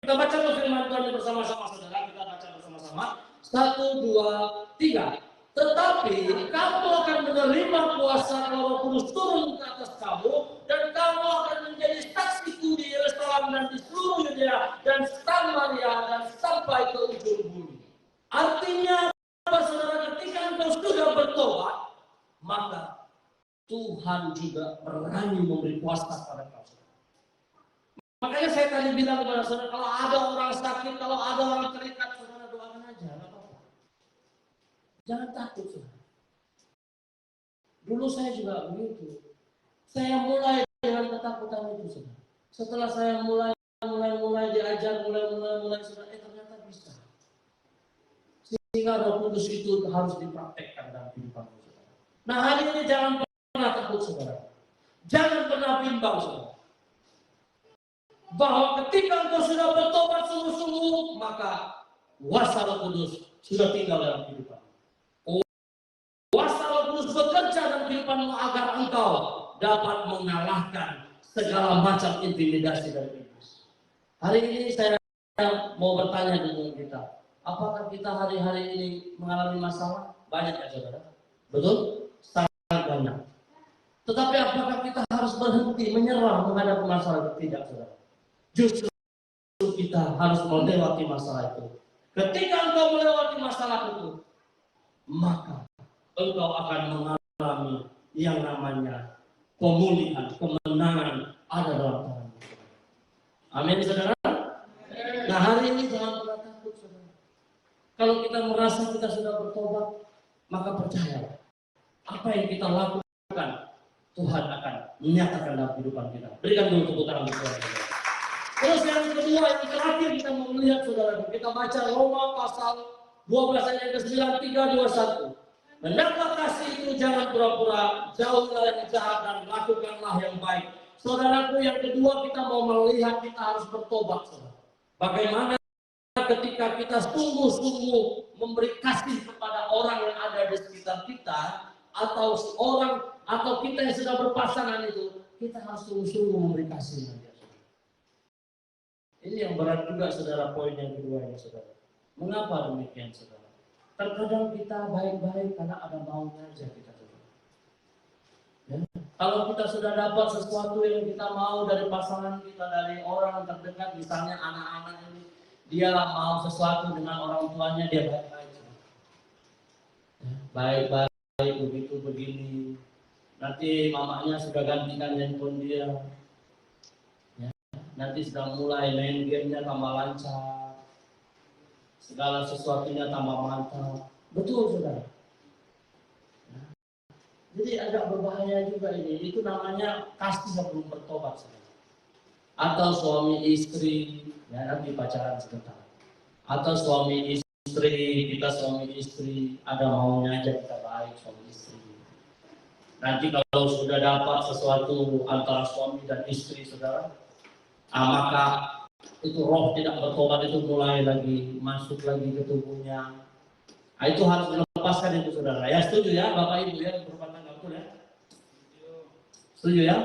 Kita baca firman Tuhan bersama-sama, saudara. Kita baca bersama-sama. 1, 2, 3. Tetapi kamu akan menerima kuasa kalau Roh Kudus turun ke atas kamu, dan kamu akan menjadi saksiku di Yerusalem dan di seluruh Yudea dan Samaria dan sampai ke ujung bumi. Artinya apa, saudara? Ketika engkau sudah bertobat, maka Tuhan juga berani memberi kuasa pada kau. Makanya saya tadi bilang kepada saudara, kalau ada orang sakit, kalau ada orang terikat, saudara doakan aja, nggak apa-apa. Jangan takut, saudara. Dulu saya juga begitu. Saya mulai dengan ketakutan itu, saudara. Setelah saya mulai diajar, mulai, saudara, ternyata bisa. Sehingga Roh Kudus itu harus dipraktekkan dalam kehidupan saudara. Nah, hari ini jangan pernah takut, saudara. Jangan pernah bimbang, saudara. Bahwa ketika engkau sudah bertobat sungguh-sungguh, maka kuasa Roh Kudus sudah tinggal dalam kehidupan. Kuasa Roh Kudus bekerja dalam kehidupanmu agar engkau dapat mengalahkan segala macam intimidasi dari iblis. Hari ini saya mau bertanya dengan kita, apakah kita hari-hari ini mengalami masalah? Banyak ya, saudara? Betul? Sangat banyak. Tetapi apakah kita harus berhenti menyerah menghadapi masalah? Tidak, saudara. Justru kita harus melewati masalah itu. Ketika engkau melewati masalah itu, maka engkau akan mengalami yang namanya pemulihan, kemenangan ada dalam Tuhan. Amin, saudara. Nah, hari ini jangan pernah takut, saudara. Kalau kita merasa kita sudah bertobat, maka percaya apa yang kita lakukan, Tuhan akan menyatakan dalam kehidupan kita. Berikan dulu tepuk tangan untuk Tuhan. Terus yang kedua, yang terakhir kita mau melihat, saudara, kita baca Roma pasal 12 ayat ke-9, 3, 2, 1. Hendaklah kasih itu jangan pura-pura, jauhlah yang jahat dan lakukanlah yang baik. Saudaraku, yang kedua kita mau melihat kita harus bertobat, saudara. Bagaimana ketika kita sungguh-sungguh memberi kasih kepada orang yang ada di sekitar kita, atau orang atau kita yang sudah berpasangan itu, kita harus sungguh-sungguh memberi kasih. Ini yang berat juga, saudara, poin yang kedua ini, saudara. Mengapa demikian, saudara? Terkadang kita baik-baik karena ada maunya aja kita, saudara. Ya? Kalau kita sudah dapat sesuatu yang kita mau dari pasangan kita, dari orang terdekat, misalnya anak-anak ini, dia mau sesuatu dengan orang tuanya, dia baik-baik, saudara. Ya? Baik-baik, begitu begini. Nanti mamanya sudah gantikan handphone dia. Nanti sudah mulai main gamenya tambah lancar, segala sesuatunya tambah mantap. Betul, saudara. Jadi agak berbahaya juga ini. Itu namanya kasih yang belum bertobat, saudara. Atau suami istri, ya, nanti pacaran sebentar. Atau suami istri, kita suami istri, ada maunya aja kita baik suami istri. Nanti kalau sudah dapat sesuatu antara suami dan istri, saudara, maka itu roh tidak bertobat itu mulai lagi masuk lagi ke tubuhnya. Nah, itu harus dilepaskan itu, saudara. Ya, setuju ya, Bapak Ibu ya, berumah tangga, betul ya? Setuju ya?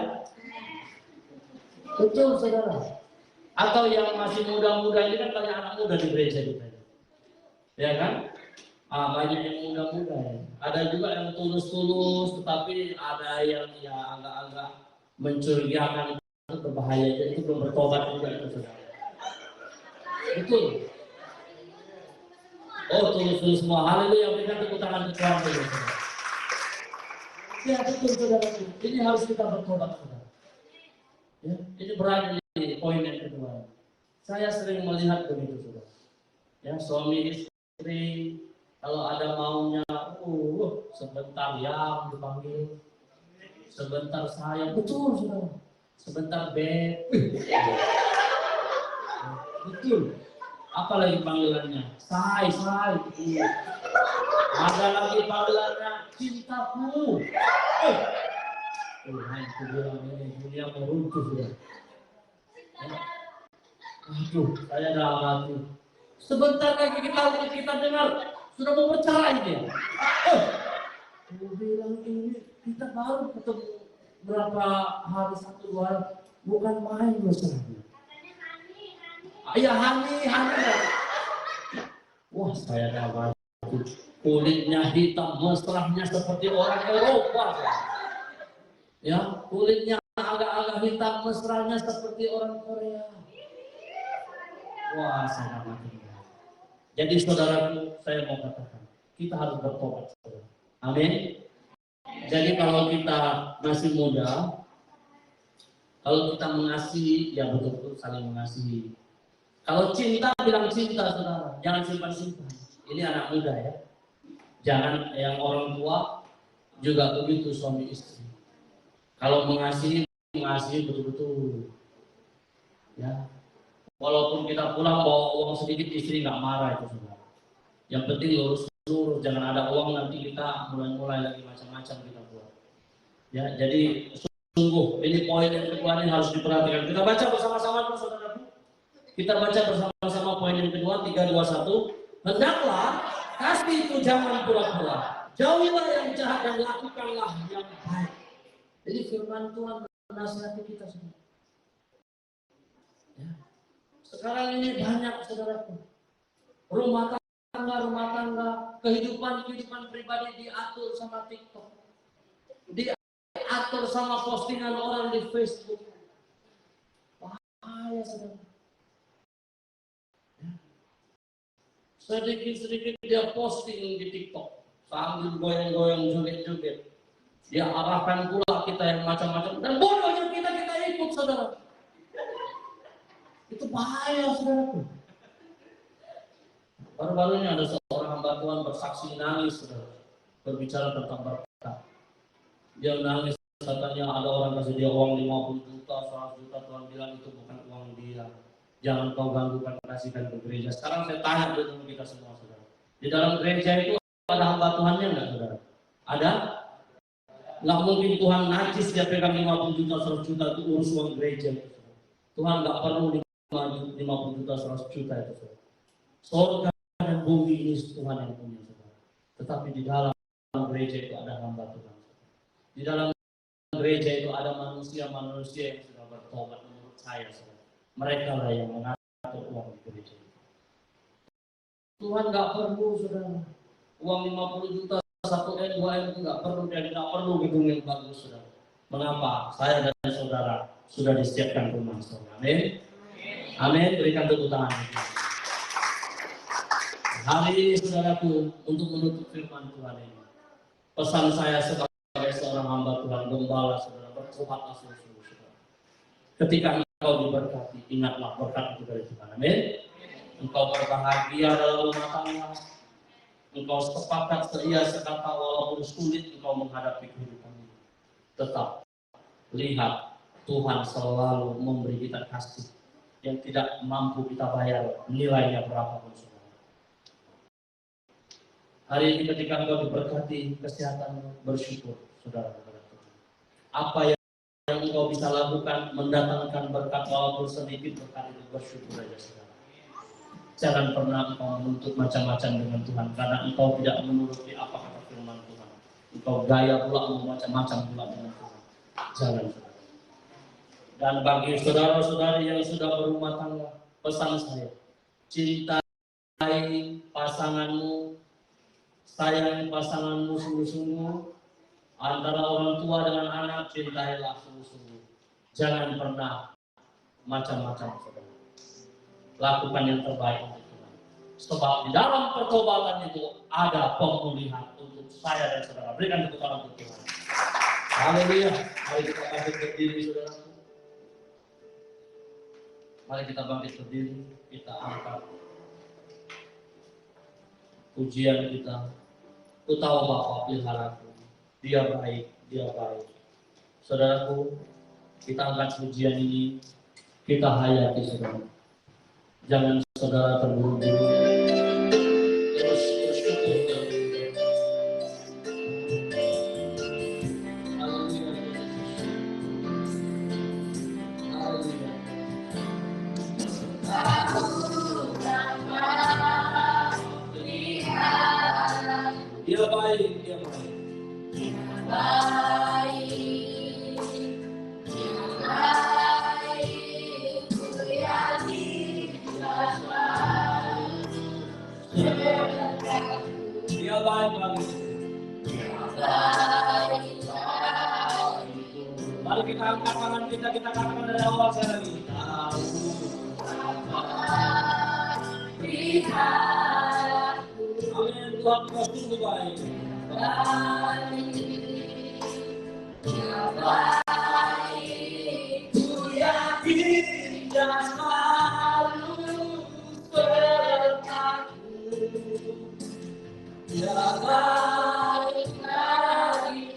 Betul, saudara. Atau yang masih muda-muda ini kan banyak anak muda di gereja juga, ya kan? Banyak yang muda-muda ya. Ada juga yang tulus-tulus, tetapi ada yang ya agak-agak mencurigakan. Itu berbahaya, itu belum bertobat juga itu, saudara. Betul. Oh, tulus semua. Haleluya, berikan tepuk tangan untuk Tuhan, saudara. Ya, betul, saudara. Ini harus kita bertobat, saudara. Ya, ini berada di poin yang kedua. Saya sering melihat begitu, saudara. Ya, suami istri kalau ada maunya, sebentar ya dipanggil, sebentar saya, betul, saudara. Sebentar beb. Betul. Apa lagi panggilannya? Say. Ada lagi panggilannya cintaku. Tuhan, aku bilang ini dunia meruntuh sudah. Aduh, saya dalam hati. Sebentar lagi kita dengar sudah mau bercerai dia. Aku bilang ini kita baru ketemu berapa hari, 1-2 hari, bukan main masalahnya. Ya Hani. Wah, saya dapat kulitnya hitam, mesrahnya seperti orang Eropa. Ya, kulitnya agak-agak hitam, mesrahnya seperti orang Korea. Wah, saya dapat. Jadi saudaraku, saya mau katakan, kita harus bertobat, saudara. Amin. Jadi kalau kita masih muda, kalau kita mengasihi, ya betul-betul saling mengasihi. Kalau cinta, bilang cinta, saudara. Jangan simpan-simpan. Ini anak muda ya. Jangan yang orang tua, Juga begitu suami istri. Kalau mengasihi betul-betul. Ya. Walaupun kita pulang bawa uang sedikit, istri nggak marah itu saudara. Yang penting lurus-lurus, jangan ada uang nanti kita mulai lagi macam-macam kita buat. Ya, jadi sungguh ini poin yang kedua ini harus diperhatikan. Kita baca bersama-sama dulu saudaraku. Kita baca bersama-sama poin yang kedua, 3, 2, 1. Hendaklah kasih itu jangan pura-pura. Jauhilah yang jahat dan lakukanlah yang baik. Jadi firman Tuhan menasihati kita semua. Ya. Sekarang ini banyak saudaraku. Rumah tangga, kehidupan pribadi diatur sama TikTok. Diatur sama postingan orang di Facebook. Bahaya saudara. Ya. Sedikit-sedikit dia posting di TikTok. Sambil goyang-goyang joget-joget. Dia arahkan pula kita yang macam-macam. Dan bodohnya kita ikut saudara. Itu bahaya saudaraku. Baru-barunya ada seorang hamba Tuhan bersaksi nangis saudara. Berbicara tentang berkat. Dia nangis katanya ada orang kasih dia uang 50 juta, 100 juta. Tuhan bilang itu bukan uang dia. Jangan kau ganggukan, kasihkan ke gereja. Sekarang saya tanya dengan kita semua saudara. Di dalam gereja itu ada hamba Tuhannya enggak saudara? Ada? Nggak mungkin Tuhan najis dia pegang 50 juta, 100 juta itu urus uang gereja. Tuhan nggak perlu 50 juta, 100 juta itu saudara. Surga dan bumi ini Tuhan yang punya saudara. Tetapi di dalam gereja itu ada hamba Tuhan. Di dalam gereja itu ada manusia-manusia yang sudah bertobat menurut saya saudara. Mereka lah yang mengatur uang di gereja. Tuhan nggak perlu saudara. Uang 50 juta, 1 M, 2 M itu nggak perlu, dan nggak perlu gedung yang bagus saudara. Mengapa? Saya dan saudara sudah disiapkan rumah saudara. Amin. Amin. Berikan tepuk tangan. Hari ini saudaraku untuk menutup firman Tuhan ini. Pesan saya sebagai seorang hamba Tuhan, gembala saudara, bertobatlah sungguh-sungguh saudara. Ketika engkau diberkati, ingatlah berkat itu dari Tuhan. Amin. Engkau berbahagia dalam rumah tangga. Engkau sepakat seia sekata walaupun sulit engkau menghadapi kehidupan ini. Tetap lihat Tuhan selalu memberi kita kasih yang tidak mampu kita bayar nilainya berapapun saudara. Hari ini ketika engkau diberkati kesehatan, bersyukur saudara kepada Tuhan. Apa yang engkau bisa lakukan mendatangkan berkat walaupun sedikit, berkat itu bersyukur aja saudara. Jangan pernah engkau menuntut macam-macam dengan Tuhan, karena engkau tidak menuruti apa kata firman Tuhan. Engkau gaya pula macam-macam pula dengan Tuhan. Jangan saudara. Dan bagi saudara-saudari yang sudah berumah tangga, pesan saya, cintai pasanganmu, sayangi pasanganmu sungguh-sungguh. Antara orang tua dengan anak, cintailah sungguh-sungguh. Jangan pernah macam-macam saudara. Lakukan yang terbaik untuk Tuhan. Sebab di dalam pertobatan itu ada pemulihan untuk saya dan saudara. Berikan tepuk tangan untuk Tuhan. Haleluya. Mari kita bangkit berdiri saudara. Mari kita bangkit berdiri. Kita angkat pujian kita. Ku tahu Bapa peliharaku. Dia baik, dia baik. Saudaraku, kita angkat pujian ini. Kita hayati saudara. Jangan saudara terburu-buru. Terus bersyukur. Haleluya. Haleluya. Dia baik, dia baik. Dia baik. Dia baik. Ku yakin dia baik bagi. Mari kita angkat tangan kita katakan dari awal sekali lagi. Amin. Tuhan kau sungguh baik. Dia baik. Ku yakin dia selalu sertaku. Dia baik bagi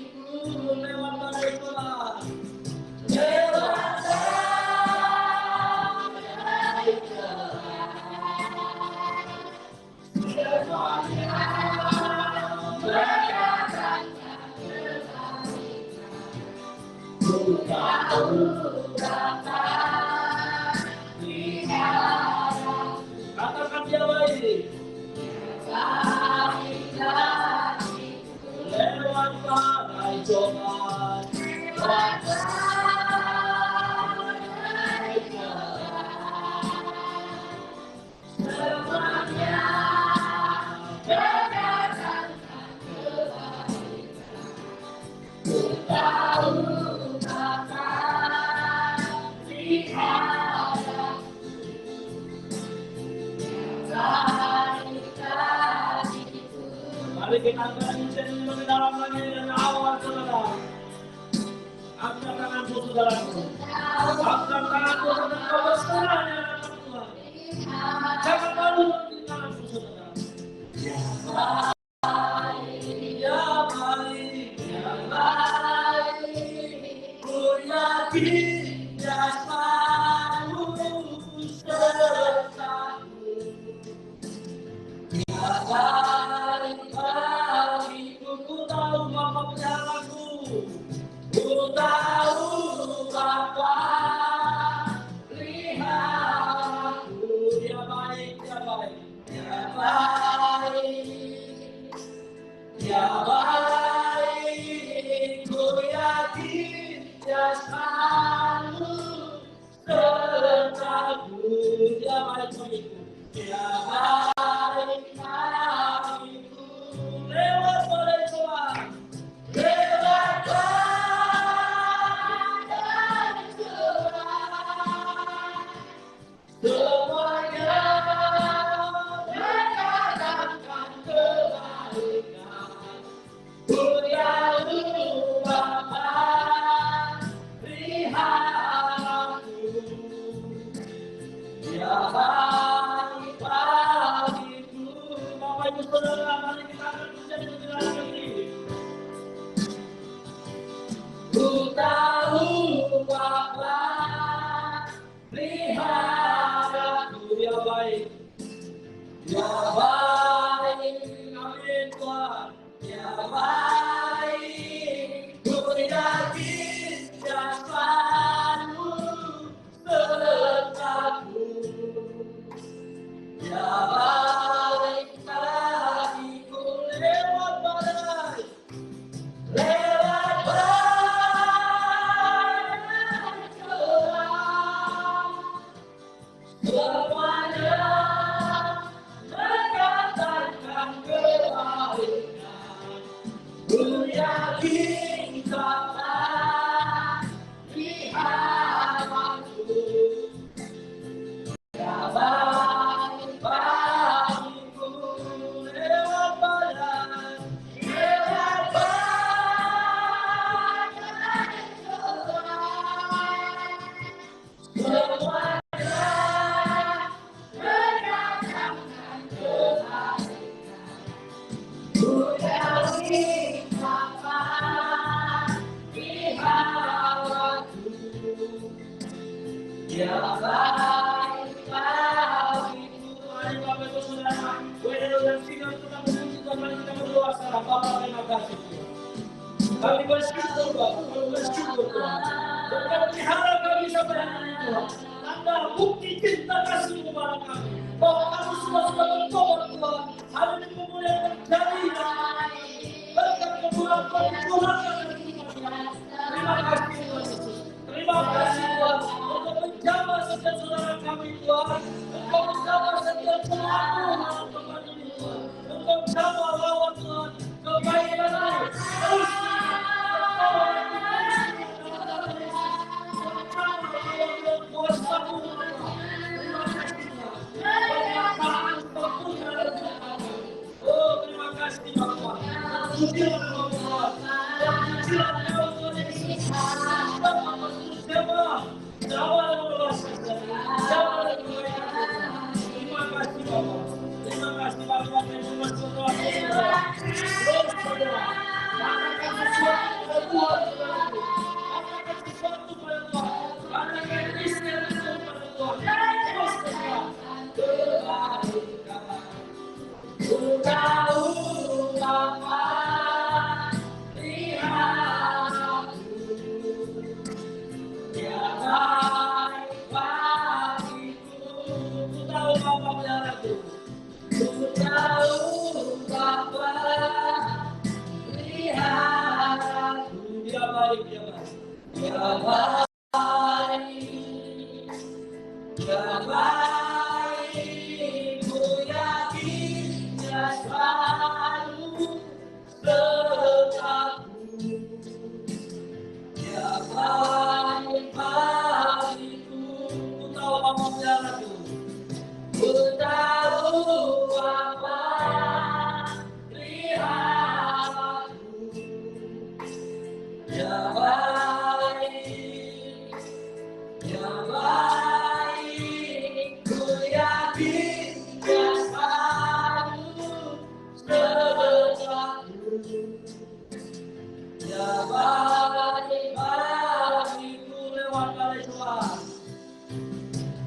Katakan dia baik. Lewat badai cobaan. Mari kita berbincang lebih dalam lagi dari awal, saudara. Angkat tanganmu, saudaraku. Angkat tanganmu dengan kebesaran yang akan Tuhan. Jangan malu di tanganmu, saudara. Ya baik, ya baik, ya baik. Ku yakin dia selalu sertaku. Ya baik bagiku, ku tahu Bapa penyalaku. Ku tahu Bapa lihat aku. Dia baik, dia baik, dia baik, dia baik. Ku yakin dia selalu sertaku. Dia baik bagiku, dia baik bagiku. Lewat badai cobaan, lewat badai cobaan, semuanya mendatangkan kebaikan. Ku tahu Bapa lihat aku. Dia baik bagiku. Bapak Ibu Saudara, mari kita akan menjadi penjelasan ini. Ku tahu Bapa lihat aku. Dia baik, dia baik. Amin Tuhan. Dia baik. Ku yakin dia selalu sertaku. Ya baik bagiku. Lewat badai, lewat badai cobaan, semuanya mendatangkan kebaikan. Ku yakin Bapa lihat aku. Ya baik bagiku. Lewat badai, lewat badai cobaan, semuanya mendatangkan kebaikan. Ku yakin Bapa lihat aku. Ya baik bagiku. Mari Bapak Ibu Saudara, boleh dan sidang kita memuji Tuhan, mari kita berdoa sekarang. Bapa, terima kasih Tuhan. Kami bersyukur Bapak, kami bersyukur Tuhan. Berkat pelihara kami sampai hari ini Tuhan. Tanda bukti cinta kasih kepada kami. Bahwa kami sudah bertobat Tuhan. Hari ini kemuliaan terjadi. Berkat kemuliaan Tuhan, Tuhan kami terima kasih Tuhan Yesus. Terima kasih Tuhan untuk menjamah setiap saudara kami Tuhan. Engkau menjamah setiap pelaku dalam tempat ini Tuhan. Engkau menjamah lawan Tuhan kebaikan Tuhan. Terus kuasa Tuhan. Terima kasih Tuhan. Dia baik, dia baik. Dia baik. Dia baik, ku yakin dia selalu sertaku. Dia baik bagiku. Ku tahu apa jalanku. Ku tahu apa pilihanku. Dia baik, dia baik, ku yakin dia selalu sertaku. Dia baik bagiku. Lewat kali Tuhan,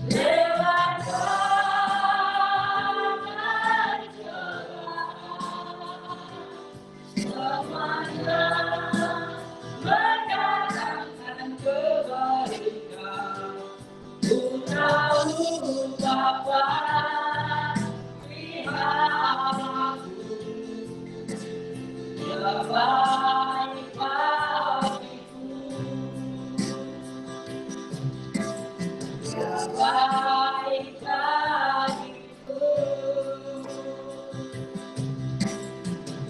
lewat jalan semuanya mendatangkan kebaikan. Ku tahu Bapa pihakku. Dia baik bagiku. Dia baik bagiku.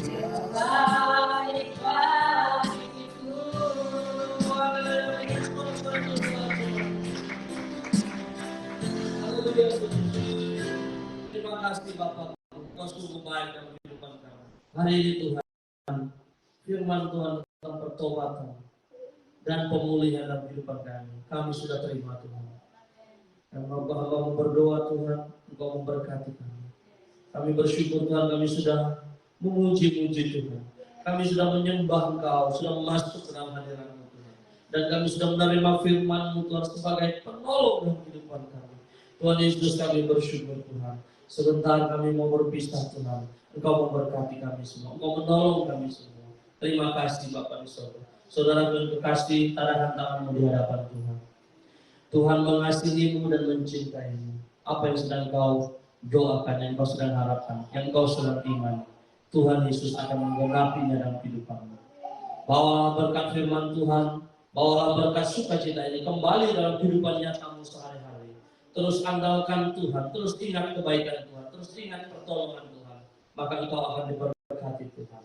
Dia baik bagiku. Terima kasih Bapak, Kau sungguh baik dalam kehidupan kami. Hari ini Tuhan, firman Tuhan tentang pertobatan dan pemulihan dalam kehidupan kami. Kami sudah terima Tuhan. Dan hamba berdoa Tuhan, Engkau memberkati kami. Kami bersyukur Tuhan, kami sudah memuji-muji Tuhan. Kami sudah menyembah Engkau, sudah masuk ke dalam hadirat-Mu Tuhan. Dan kami sudah menerima firman-Mu Tuhan sebagai penolong dalam kehidupan kami. Tuhan Yesus, kami bersyukur Tuhan. Sebentar kami mau berpisah Tuhan. Engkau memberkati kami semua. Engkau menolong kami semua. Terima kasih Bapak di surga. Saudara Tuhan kekasih, tadakan tanganmu di hadapan Tuhan. Tuhan mengasihimu dan mencintaimu. Apa yang sedang kau doakan, yang kau sedang harapkan, yang kau sedang iman, Tuhan Yesus akan menggenapinya dalam kehidupanmu. Bawalah berkat firman Tuhan, bawalah berkat sukacita ini kembali dalam kehidupan nyatamu sehari-hari. Terus andalkan Tuhan, terus ingat kebaikan Tuhan, terus ingat pertolongan Tuhan. Maka engkau akan diberkati Tuhan.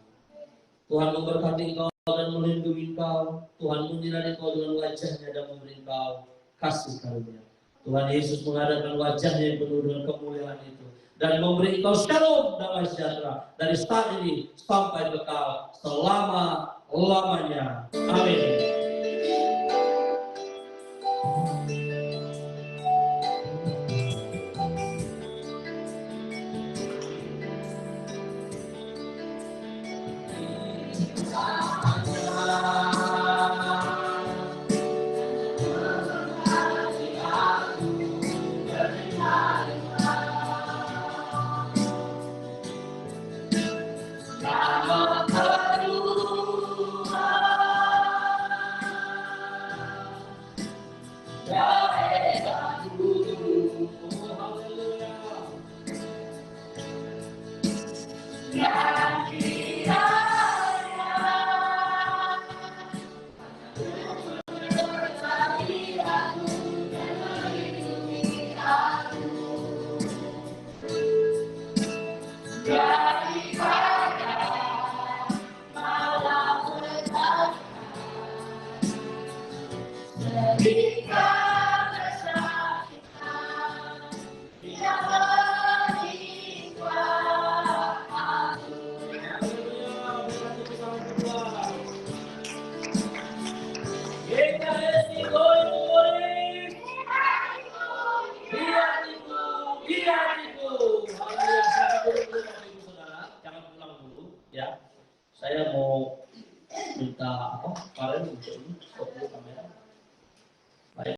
Tuhan memberkati engkau dan melindungi engkau. Tuhan menyinari engkau dengan wajahnya dan memberi engkau kasih karunia. Tuhan Yesus mengadakan wajahnya yang penuh dengan kemuliaan itu dan memberi engkau shalom damai sejahtera dari saat ini sampai kekal selama-lamanya. Amin. Saya mau minta apa? Kemarin untuk ini, stop dulu kamera. Baik.